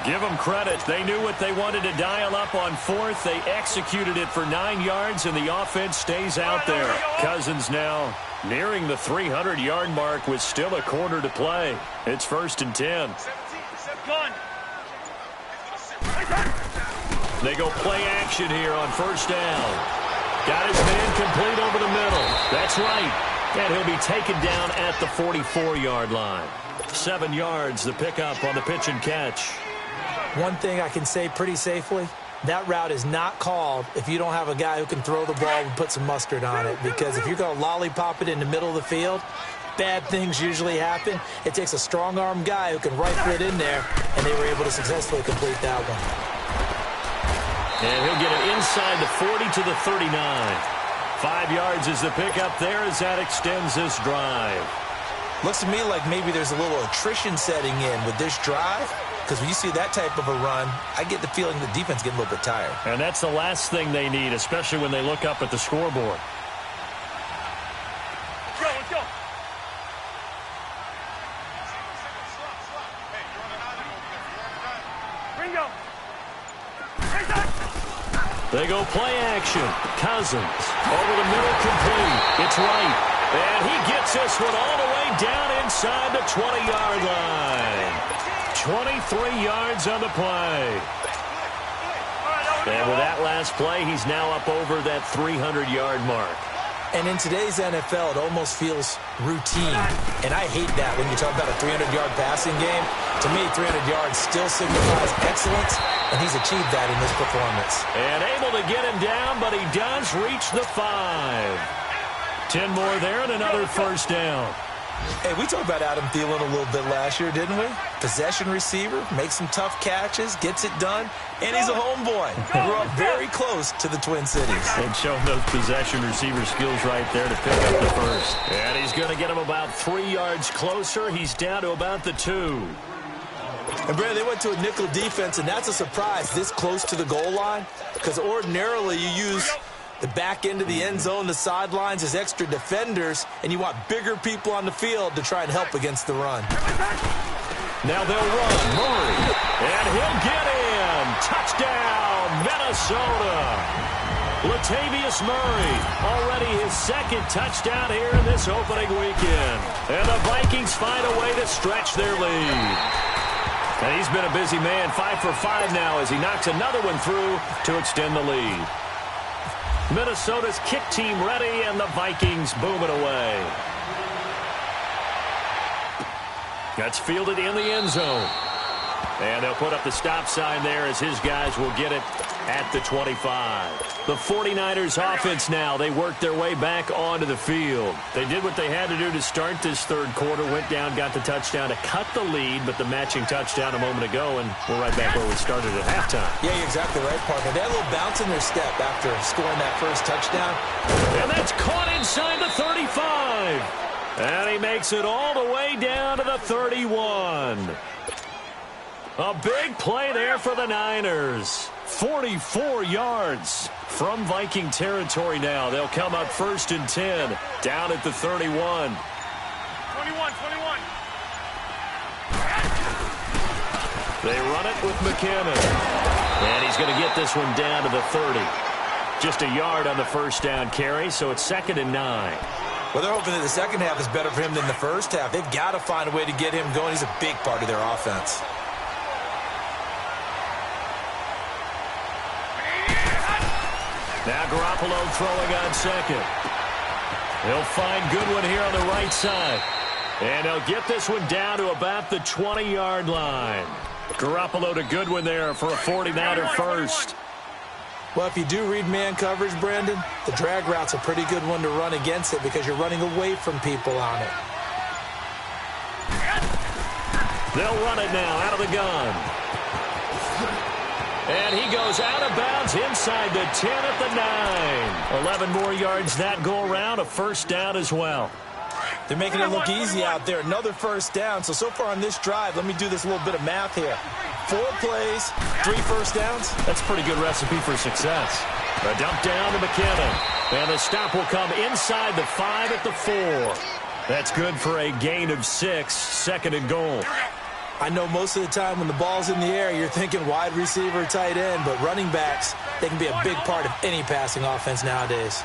Give them credit. They knew what they wanted to dial up on 4th. They executed it for 9 yards, and the offense stays out there. Cousins now nearing the 300-yard mark with still a quarter to play. It's 1st and 10. They go play action here on first down. Got his man complete over the middle. That's right. And he'll be taken down at the 44-yard line. 7 yards, the pickup on the pitch and catch. One thing I can say pretty safely, that route is not called if you don't have a guy who can throw the ball and put some mustard on it. Because if you're going to lollipop it in the middle of the field, bad things usually happen. It takes a strong-arm guy who can rifle it in there, and they were able to successfully complete that one. And he'll get it inside the 40 to the 39. 5 yards is the pickup there as that extends this drive. Looks to me like maybe there's a little attrition setting in with this drive, because when you see that type of a run, I get the feeling the defense getting a little bit tired. And that's the last thing they need, especially when they look up at the scoreboard. Let's go. Ringo. They go play action. Cousins over the middle, complete. It's right. And he gets this one all the way down inside the 20-yard line. 23 yards on the play. And with that last play, he's now up over that 300-yard mark. And in today's NFL, it almost feels routine. And I hate that when you talk about a 300-yard passing game. To me, 300 yards still signifies excellence, and he's achieved that in this performance. And able to get him down, but he does reach the 5. 10 more there and another first down. Hey, we talked about Adam Thielen a little bit last year, didn't we? Possession receiver, makes some tough catches, gets it done, and he's a homeboy. Grew up very close to the Twin Cities. And showing those possession receiver skills right there to pick up the first. And he's going to get him about 3 yards closer. He's down to about the 2. And, Brandon, they went to a nickel defense, and that's a surprise this close to the goal line, because ordinarily you use the back end of the end zone, the sidelines as extra defenders, and you want bigger people on the field to try and help against the run. Now they'll run. Murray. And he'll get in. Touchdown, Minnesota. Latavius Murray, already his second touchdown here in this opening weekend. And the Vikings find a way to stretch their lead. And he's been a busy man, 5 for 5 now as he knocks another one through to extend the lead. Minnesota's kick team ready, and the Vikings boom it away. That's fielded in the end zone. And they'll put up the stop sign there as his guys will get it at the 25. The 49ers offense now, they work their way back onto the field. They did what they had to do to start this third quarter, went down, got the touchdown to cut the lead, but the matching touchdown a moment ago, and we're right back where we started at halftime. Yeah, you're exactly right, partner. They had a little bounce in their step after scoring that first touchdown. And that's caught inside the 35. And he makes it all the way down to the 31. A big play there for the Niners. 44 yards from Viking territory now. They'll come up 1st and 10 down at the 31. 21. They run it with McKinnon. And he's going to get this one down to the 30. Just a yard on the first down carry, so it's 2nd and 9. Well, they're hoping that the second half is better for him than the first half. They've got to find a way to get him going. He's a big part of their offense. Now Garoppolo throwing on second. He'll find Goodwin here on the right side. And he'll get this one down to about the 20-yard line. Garoppolo to Goodwin there for a 49er first. Well, if you do read man coverage, Brandon, the drag route's a pretty good one to run against it because you're running away from people on it. They'll run it now out of the gun. And he goes out of bounds inside the 10 at the 9. 11 more yards that go around, a first down as well. They're making it look easy out there. Another first down. So far on this drive, let me do this little bit of math here. 4 plays, 3 first downs. That's a pretty good recipe for success. A dump down to McKinnon. And the stop will come inside the 5 at the 4. That's good for a gain of 6, 2nd and goal. I know most of the time when the ball's in the air, you're thinking wide receiver, tight end, but running backs, they can be a big part of any passing offense nowadays.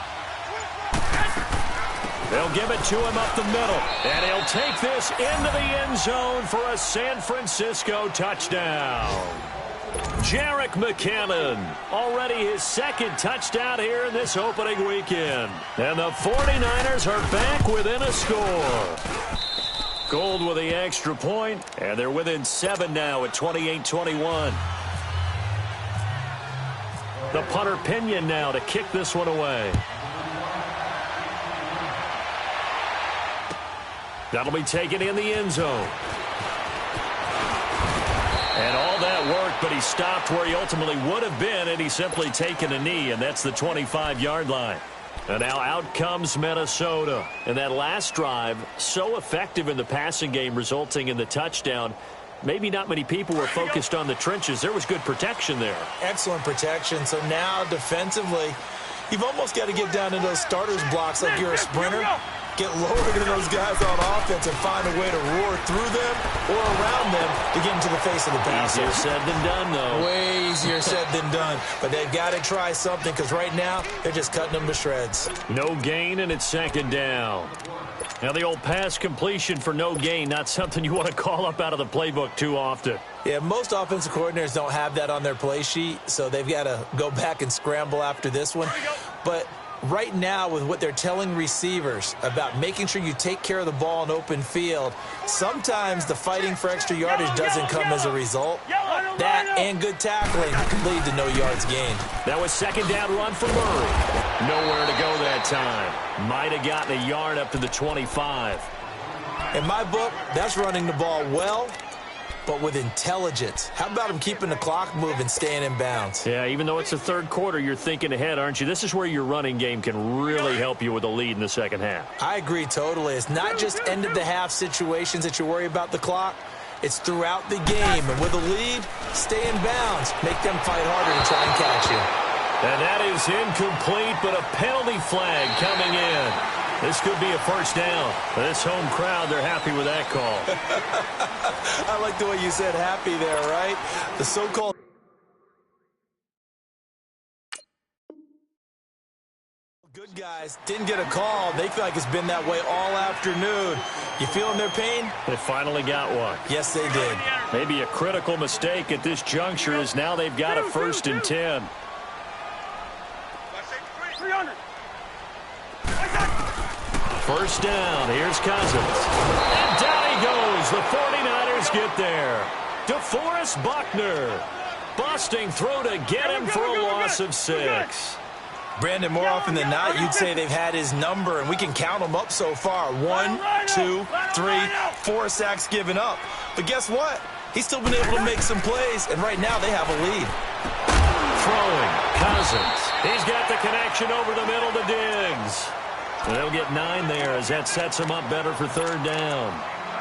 They'll give it to him up the middle, and he'll take this into the end zone for a San Francisco touchdown. Jerick McKinnon, already his 2nd touchdown here in this opening weekend. And the 49ers are back within a score. Gold with the extra point, and they're within 7 now at 28-21. The punter Pinion now to kick this one away. That'll be taken in the end zone. And all that work, but he stopped where he ultimately would have been, and he's simply taken a knee, and that's the 25-yard line. And now out comes Minnesota. And that last drive, so effective in the passing game, resulting in the touchdown. Maybe not many people were focused on the trenches. There was good protection there. Excellent protection. So now defensively, you've almost got to get down to those starters blocks like you're a sprinter. Get lower to those guys on offense and find a way to roar through them or around them to get into the face of the passer. Easier said than done, though. Way easier said than done. But they've got to try something because right now they're just cutting them to shreds. No gain, and it's second down. Now the old pass completion for no gain, not something you want to call up out of the playbook too often. Yeah, most offensive coordinators don't have that on their play sheet, so they've got to go back and scramble after this one. But right now, with what they're telling receivers about making sure you take care of the ball in open field, sometimes the fighting for extra yardage doesn't come as a result. That and good tackling can lead to no yards gained. That was second down run for Murray. Nowhere to go that time. Might have gotten a yard up to the 25. In my book, that's running the ball well, but with intelligence. How about him keeping the clock moving, staying in bounds? Yeah, even though it's the third quarter, you're thinking ahead, aren't you? This is where your running game can really help you with a lead in the second half. I agree totally. It's not just end-of-the-half situations that you worry about the clock. It's throughout the game. And with a lead, stay in bounds. Make them fight harder to try and catch you. And that is incomplete, but a penalty flag coming in. This could be a first down. This home crowd, they're happy with that call. I like the way you said happy there, right? The so-called good guys didn't get a call. They feel like it's been that way all afternoon. You feeling their pain? They finally got one. Yes, they did. Maybe a critical mistake at this juncture is now they've got a 1st and 10. First down, here's Cousins. And down he goes. The 49ers get there. DeForest Buckner. Busting throw to get him for a loss of 6. Brandon, more often than not, you'd say they've had his number, and we can count them up so far. 1, 2, 3, 4 sacks given up. But guess what? He's still been able to make some plays, and right now they have a lead. Throwing, Cousins. He's got the connection over the middle to Diggs. And they'll get 9 there as that sets him up better for third down.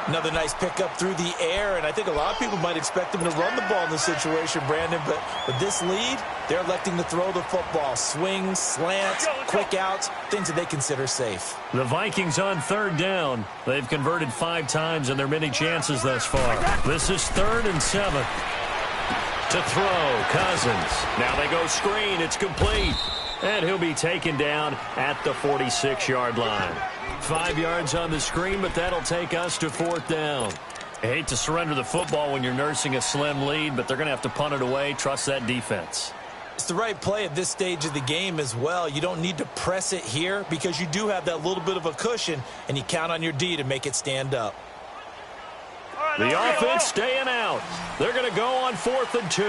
Another nice pickup through the air, and I think a lot of people might expect him to run the ball in this situation, Brandon, but with this lead, they're electing to throw the football. Swings, slants, quick outs, things that they consider safe. The Vikings on third down. They've converted 5 times in their many chances thus far. This is 3rd and 7. To throw, Cousins. Now they go screen. It's complete. And he'll be taken down at the 46-yard line. 5 yards on the screen, but that'll take us to 4th down. I hate to surrender the football when you're nursing a slim lead, but they're going to have to punt it away. Trust that defense. It's the right play at this stage of the game as well. You don't need to press it here because you do have that little bit of a cushion, and you count on your D to make it stand up. The offense staying out. They're going to go on 4th and 2.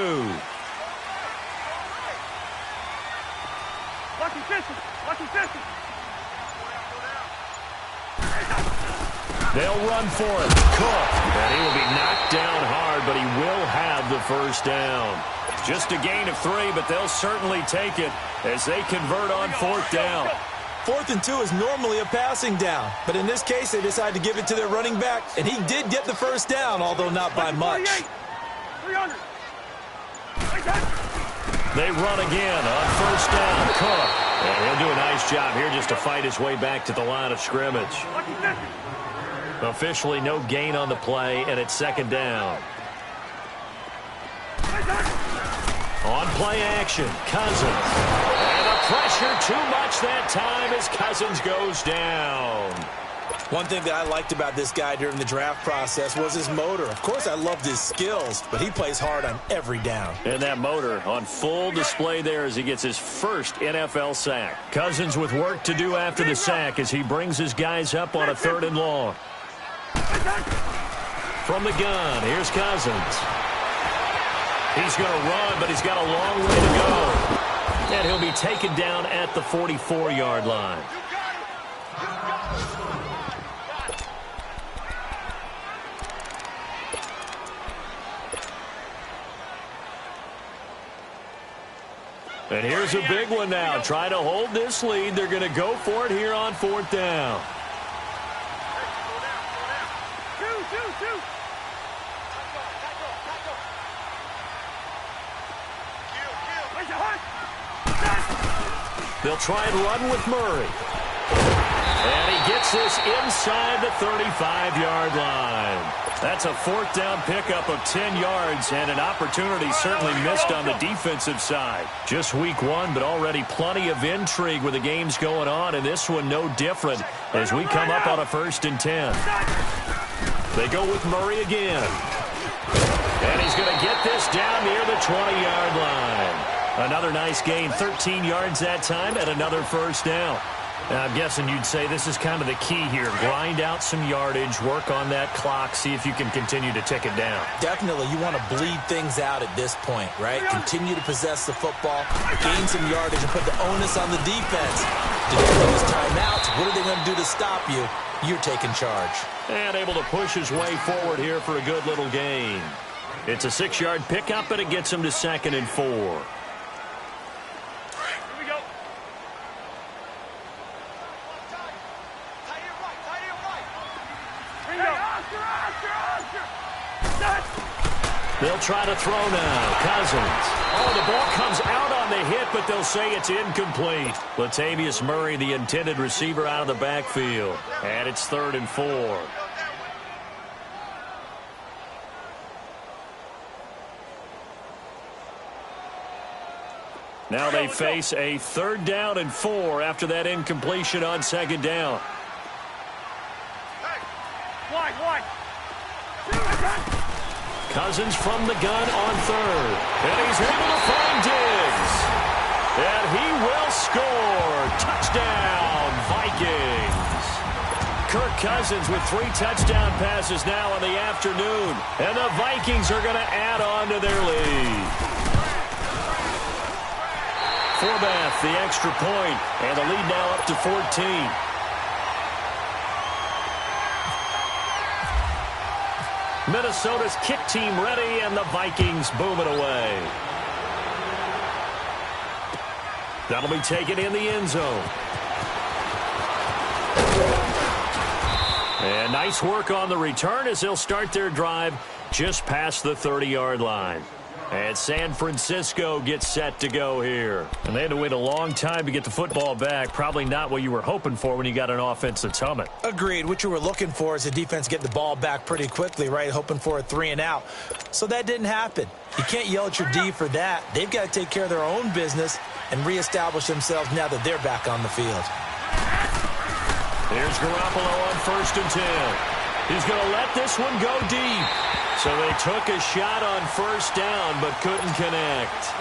They'll run for it. Cook. And he will be knocked down hard, but he will have the first down. Just a gain of 3, but they'll certainly take it as they convert on 4th down. 4th and 2 is normally a passing down, but in this case, they decided to give it to their running back, and he did get the first down, although not by much. They run again on 1st down. Cook. And he'll do a nice job here just to fight his way back to the line of scrimmage. Officially no gain on the play, and it's 2nd down. On play action, Cousins. And the pressure too much that time as Cousins goes down. One thing that I liked about this guy during the draft process was his motor. Of course, I loved his skills, but he plays hard on every down. And that motor on full display there as he gets his first NFL sack. Cousins with work to do after the sack as he brings his guys up on a 3rd and long. From the gun, here's Cousins. He's going to run, but he's got a long way to go. And he'll be taken down at the 44-yard line. And here's a big one now. Trying to hold this lead. They're going to go for it here on 4th down. They'll try and run with Murray. And he gets this inside the 35-yard line. That's a 4th down pickup of 10 yards and an opportunity certainly missed on the defensive side. Just week 1, but already plenty of intrigue with the games going on, and this one no different as we come up on a 1st and 10. They go with Murray again. And he's going to get this down near the 20-yard line. Another nice gain, 13 yards that time, and another 1st down. I'm guessing you'd say this is kind of the key here. Grind out some yardage, work on that clock, see if you can continue to tick it down. Definitely. You want to bleed things out at this point, right? Continue to possess the football, gain some yardage, and put the onus on the defense. Did they use timeouts? What are they going to do to stop you? You're taking charge. And able to push his way forward here for a good little gain. It's a 6-yard pickup, and it gets him to 2nd and 4. They'll try to throw now. Cousins. Oh, the ball comes out on the hit, but they'll say it's incomplete. Latavius Murray, the intended receiver, out of the backfield. And it's 3rd and 4. Now they face a 3rd down and 4 after that incompletion on 2nd down. Cousins from the gun on 3rd. And he's able to find Diggs. And he will score. Touchdown, Vikings. Kirk Cousins with 3 touchdown passes now in the afternoon. And the Vikings are going to add on to their lead. Forbath, the extra point, and the lead now up to 14. Minnesota's kick team ready, and the Vikings boom it away. That'll be taken in the end zone. And nice work on the return as they'll start their drive just past the 30-yard line. And San Francisco gets set to go here. And they had to wait a long time to get the football back. Probably not what you were hoping for when you got an offense that's humming. Agreed. What you were looking for is the defense getting the ball back pretty quickly, right? Hoping for a 3 and out. So that didn't happen. You can't yell at your D for that. They've got to take care of their own business and reestablish themselves now that they're back on the field. Here's Garoppolo on 1st and 10. He's going to let this one go deep. So they took a shot on 1st down, but couldn't connect.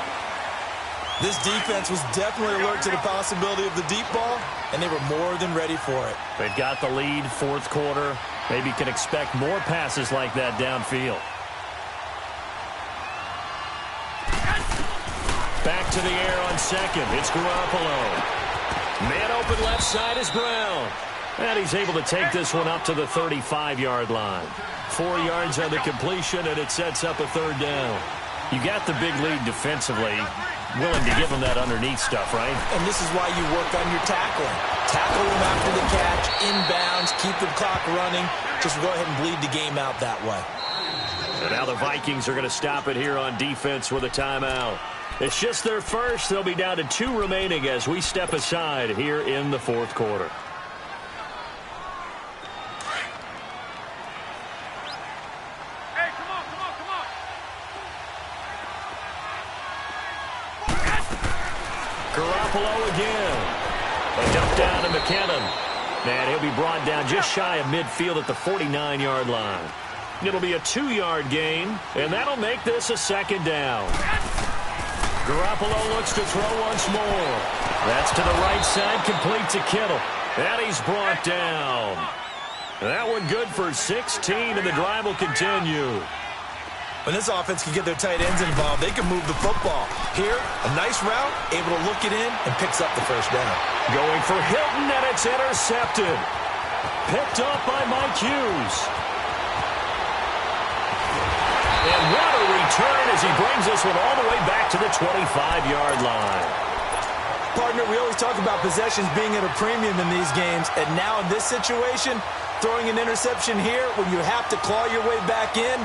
This defense was definitely alert to the possibility of the deep ball, and they were more than ready for it. They've got the lead, 4th quarter. Maybe can expect more passes like that downfield. Back to the air on 2nd. It's Garoppolo. Man open left side is Brown. And he's able to take this one up to the 35-yard line. 4 yards on the completion, and it sets up a 3rd down. You got the big lead defensively. Willing to give them that underneath stuff, right? And this is why you work on your tackling. Tackle them after the catch, inbounds, keep the clock running. Just go ahead and bleed the game out that way. And now the Vikings are going to stop it here on defense with a timeout. It's just their first. They'll be down to 2 remaining as we step aside here in the 4th quarter. Garoppolo again. A dump down to McKinnon. And he'll be brought down just shy of midfield at the 49-yard line. It'll be a 2-yard gain, and that'll make this a 2nd down. Garoppolo looks to throw once more. That's to the right side, complete to Kittle. And he's brought down. That one good for 16, and the drive will continue. When this offense can get their tight ends involved, they can move the football. Here, a nice route, able to look it in, and picks up the 1st down. Going for Hilton, and it's intercepted. Picked up by Mike Hughes. And what a the return as he brings this one all the way back to the 25-yard line. Partner, we always talk about possessions being at a premium in these games, and now in this situation, throwing an interception here when you have to claw your way back in,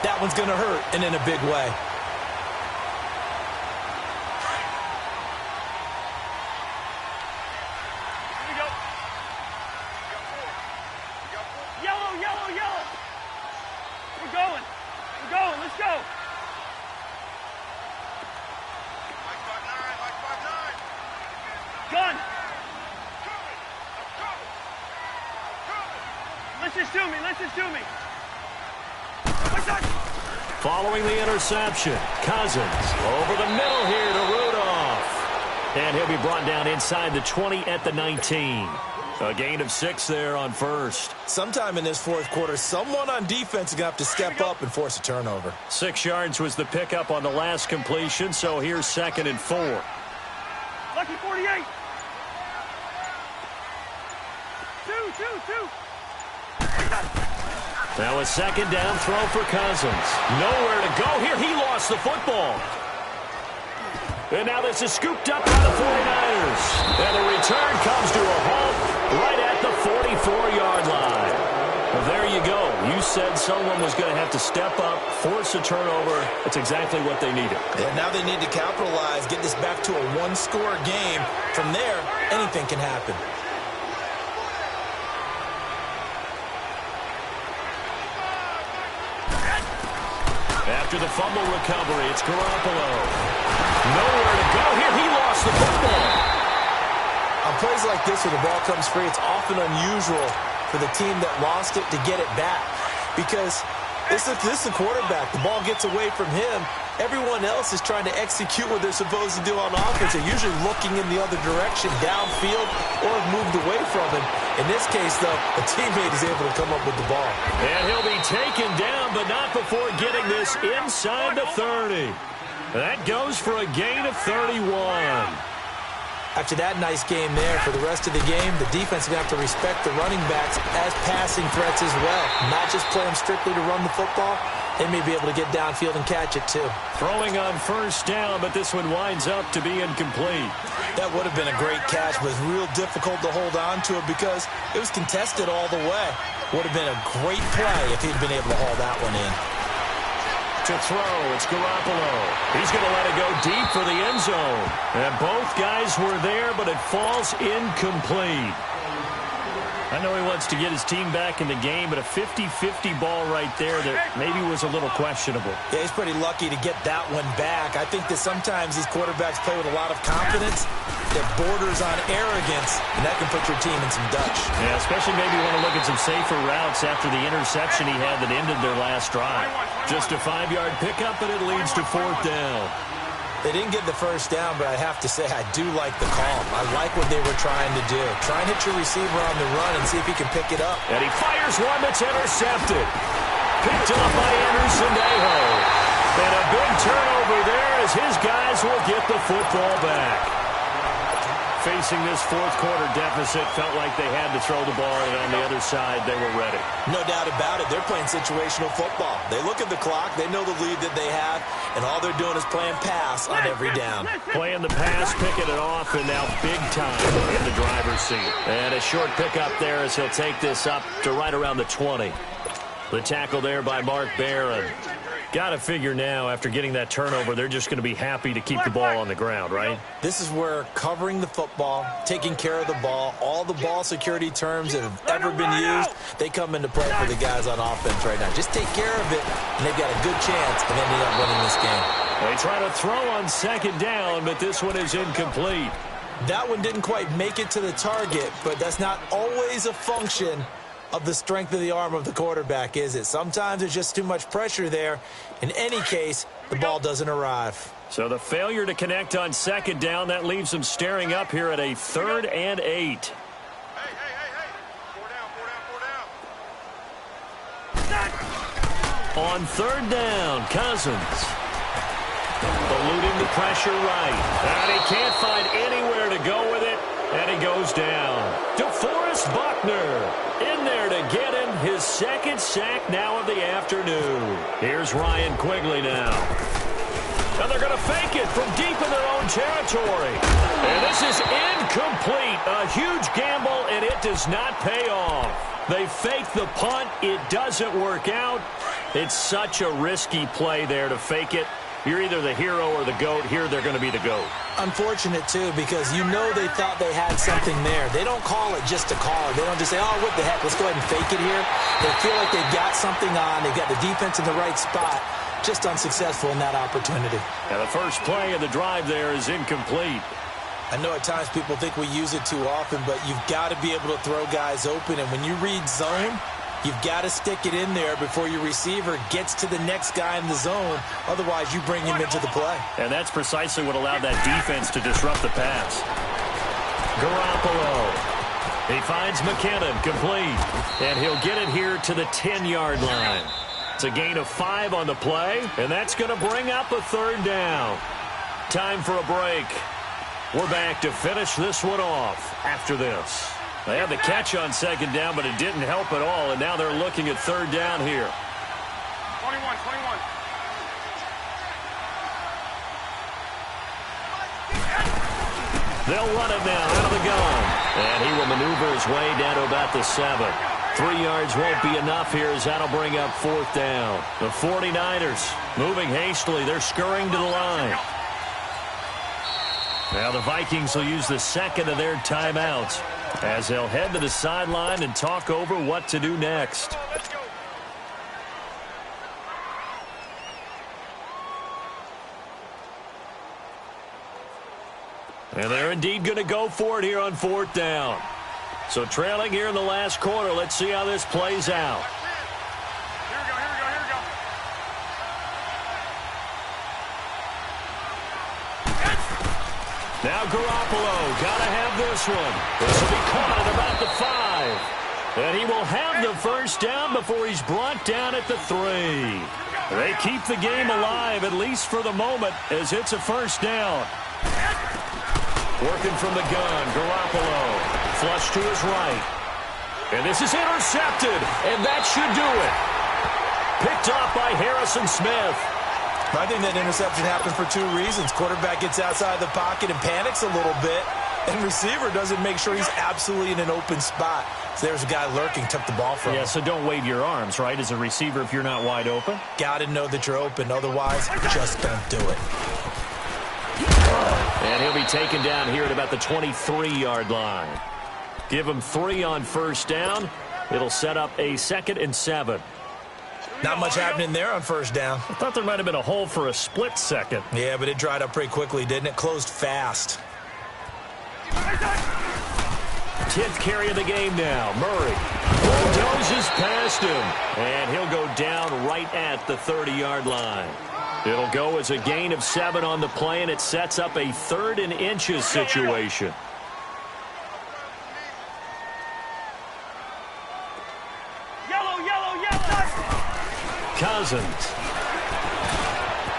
that one's going to hurt, and in a big way. Here we go. Yellow, yellow, yellow. We're going. We're going. Let's go. Gun. Listen to me. Listen to me. Following the interception, Cousins over the middle here to Rudolph. And he'll be brought down inside the 20 at the 19. A gain of 6 there on first. Sometime in this fourth quarter, someone on defense is going to have to step up and force a turnover. 6 yards was the pickup on the last completion, so here's 2nd and 4. Lucky 48. Two. Now a 2nd down throw for Cousins. Nowhere to go here. He lost the football. And now this is scooped up by the 49ers. And the return comes to a halt right at the 44-yard line. Well, there you go. You said someone was going to have to step up, force a turnover. That's exactly what they needed. And now they need to capitalize, get this back to a one-score game. From there, anything can happen. After the fumble recovery, it's Garoppolo. Nowhere to go here. He lost the football. On plays like this where the ball comes free, it's often unusual for the team that lost it to get it back. Because this is the quarterback. The ball gets away from him. Everyone else is trying to execute what they're supposed to do on offense. They're usually looking in the other direction, downfield, or have moved away from him. In this case, though, a teammate is able to come up with the ball. And he'll be taken down, but not before getting this inside the 30. That goes for a gain of 31. After that nice game there, for the rest of the game, the defense is going to have to respect the running backs as passing threats as well. Not just play them strictly to run the football. They may be able to get downfield and catch it, too. Throwing on 1st down, but this one winds up to be incomplete. That would have been a great catch, but it's real difficult to hold on to it because it was contested all the way. Would have been a great play if he'd been able to haul that one in. To throw, it's Garoppolo. He's going to let it go deep for the end zone. And both guys were there, but it falls incomplete. I know he wants to get his team back in the game, but a 50-50 ball right there that maybe was a little questionable. Yeah, he's pretty lucky to get that one back. I think that sometimes these quarterbacks play with a lot of confidence that borders on arrogance, and that can put your team in some Dutch. Yeah, especially maybe you want to look at some safer routes after the interception he had that ended their last drive. Just a 5-yard pickup, but it leads to 4th down. They didn't get the 1st down, but I have to say I do like the call. I like what they were trying to do. Try and hit your receiver on the run and see if he can pick it up. And he fires one that's intercepted. Picked up by Anderson-Aho. And a big turnover there as his guys will get the football back. Facing this fourth quarter deficit, felt like they had to throw the ball, and on the other side, they were ready. No doubt about it. They're playing situational football. They look at the clock. They know the lead that they have, and all they're doing is playing pass on every down. Playing the pass, picking it off, and now big time in the driver's seat. And a short pickup there as he'll take this up to right around the 20. The tackle there by Mark Barron. Got to figure now, after getting that turnover, they're just going to be happy to keep the ball on the ground, right? This is where covering the football, taking care of the ball, all the ball security terms that have ever been used, they come into play for the guys on offense right now. Just take care of it, and they've got a good chance of ending up winning this game. They try to throw on 2nd down, but this one is incomplete. That one didn't quite make it to the target, but that's not always a function of the strength of the arm of the quarterback, is it? Sometimes there's just too much pressure there. In any case, the ball doesn't arrive. So the failure to connect on 2nd down, that leaves them staring up here at a 3rd and 8. Hey. 4 down. On 3rd down, Cousins. Eluding the pressure right. And he can't find anywhere to go with it. And he goes down. DeForest Buckner in there to get him his second sack now of the afternoon. Here's Ryan Quigley now. And they're going to fake it from deep in their own territory. And this is incomplete. A huge gamble, and it does not pay off. They fake the punt. It doesn't work out. It's such a risky play there to fake it. You're either the hero or the GOAT. Here, they're going to be the GOAT. Unfortunate, too, because you know they thought they had something there. They don't call it just to call it. They don't just say, oh, what the heck, let's go ahead and fake it here. They feel like they've got something on. They've got the defense in the right spot. Just unsuccessful in that opportunity. And the first play of the drive there is incomplete. I know at times people think we use it too often, but you've got to be able to throw guys open. And when you read zone, you've got to stick it in there before your receiver gets to the next guy in the zone. Otherwise, you bring him into the play. And that's precisely what allowed that defense to disrupt the pass. Garoppolo. He finds McKinnon complete. And he'll get it here to the 10-yard line. It's a gain of 5 on the play, and that's going to bring up a third down. Time for a break. We're back to finish this one off after this. They had the catch on second down, but it didn't help at all, and now they're looking at third down here. 21. They'll run it now out of the gun, and he will maneuver his way down to about the 7. 3 yards won't be enough here as that'll bring up fourth down. The 49ers moving hastily. They're scurrying to the line. Now the Vikings will use the second of their timeouts as they'll head to the sideline and talk over what to do next. And they're indeed going to go for it here on fourth down. So trailing here in the last quarter, let's see how this plays out. Here we go. Now Garoppolo, gotta have this one. This will be caught at about the 5. And he will have the first down before he's brought down at the 3. They keep the game alive, at least for the moment, as it's a first down. Working from the gun, Garoppolo. Flush to his right. And this is intercepted, and that should do it. Picked off by Harrison Smith. I think that interception happened for 2 reasons. Quarterback gets outside the pocket and panics a little bit, and receiver doesn't make sure he's absolutely in an open spot. So there's a guy lurking, took the ball from him. Yeah, so don't wave your arms, right, as a receiver if you're not wide open. Got to know that you're open. Otherwise, just don't do it. And he'll be taken down here at about the 23-yard line. Give him 3 on first down. It'll set up a 2nd and 7. Not much happening there on first down. I thought there might have been a hole for a split second. Yeah, but it dried up pretty quickly, didn't it? Closed fast. 10th carry of the game now. Murray bulldozes past him. And he'll go down right at the 30-yard line. It'll go as a gain of 7 on the play, and it sets up a 3rd and inches situation. Yellow. Cousins.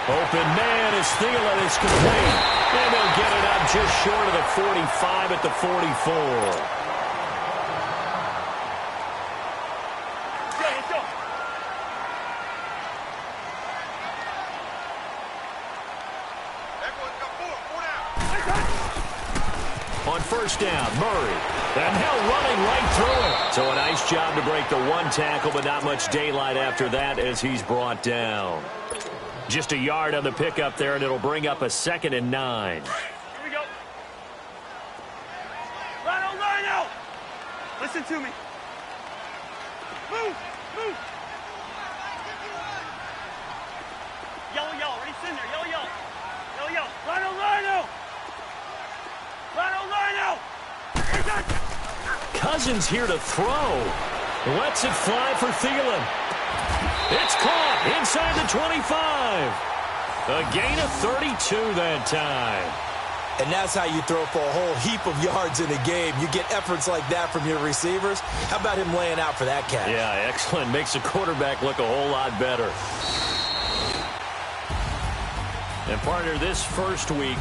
Open man as Thielen is complete. And they'll get it up just short of the 45 at the 44. On first down, Murray. And now running right through it. So a nice job to break the 1 tackle, but not much daylight after that as he's brought down. Just a yard on the pickup there, and it'll bring up a 2nd and 9. Here we go. Rhino. Listen to me. Move. Yellow. Ready, send there. Yellow. Rhino. Cousins here to throw. Lets it fly for Thielen. It's caught inside the 25. A gain of 32 that time. And that's how you throw for a whole heap of yards in a game. You get efforts like that from your receivers. How about him laying out for that catch? Yeah, excellent. Makes the quarterback look a whole lot better. And partner, this first week...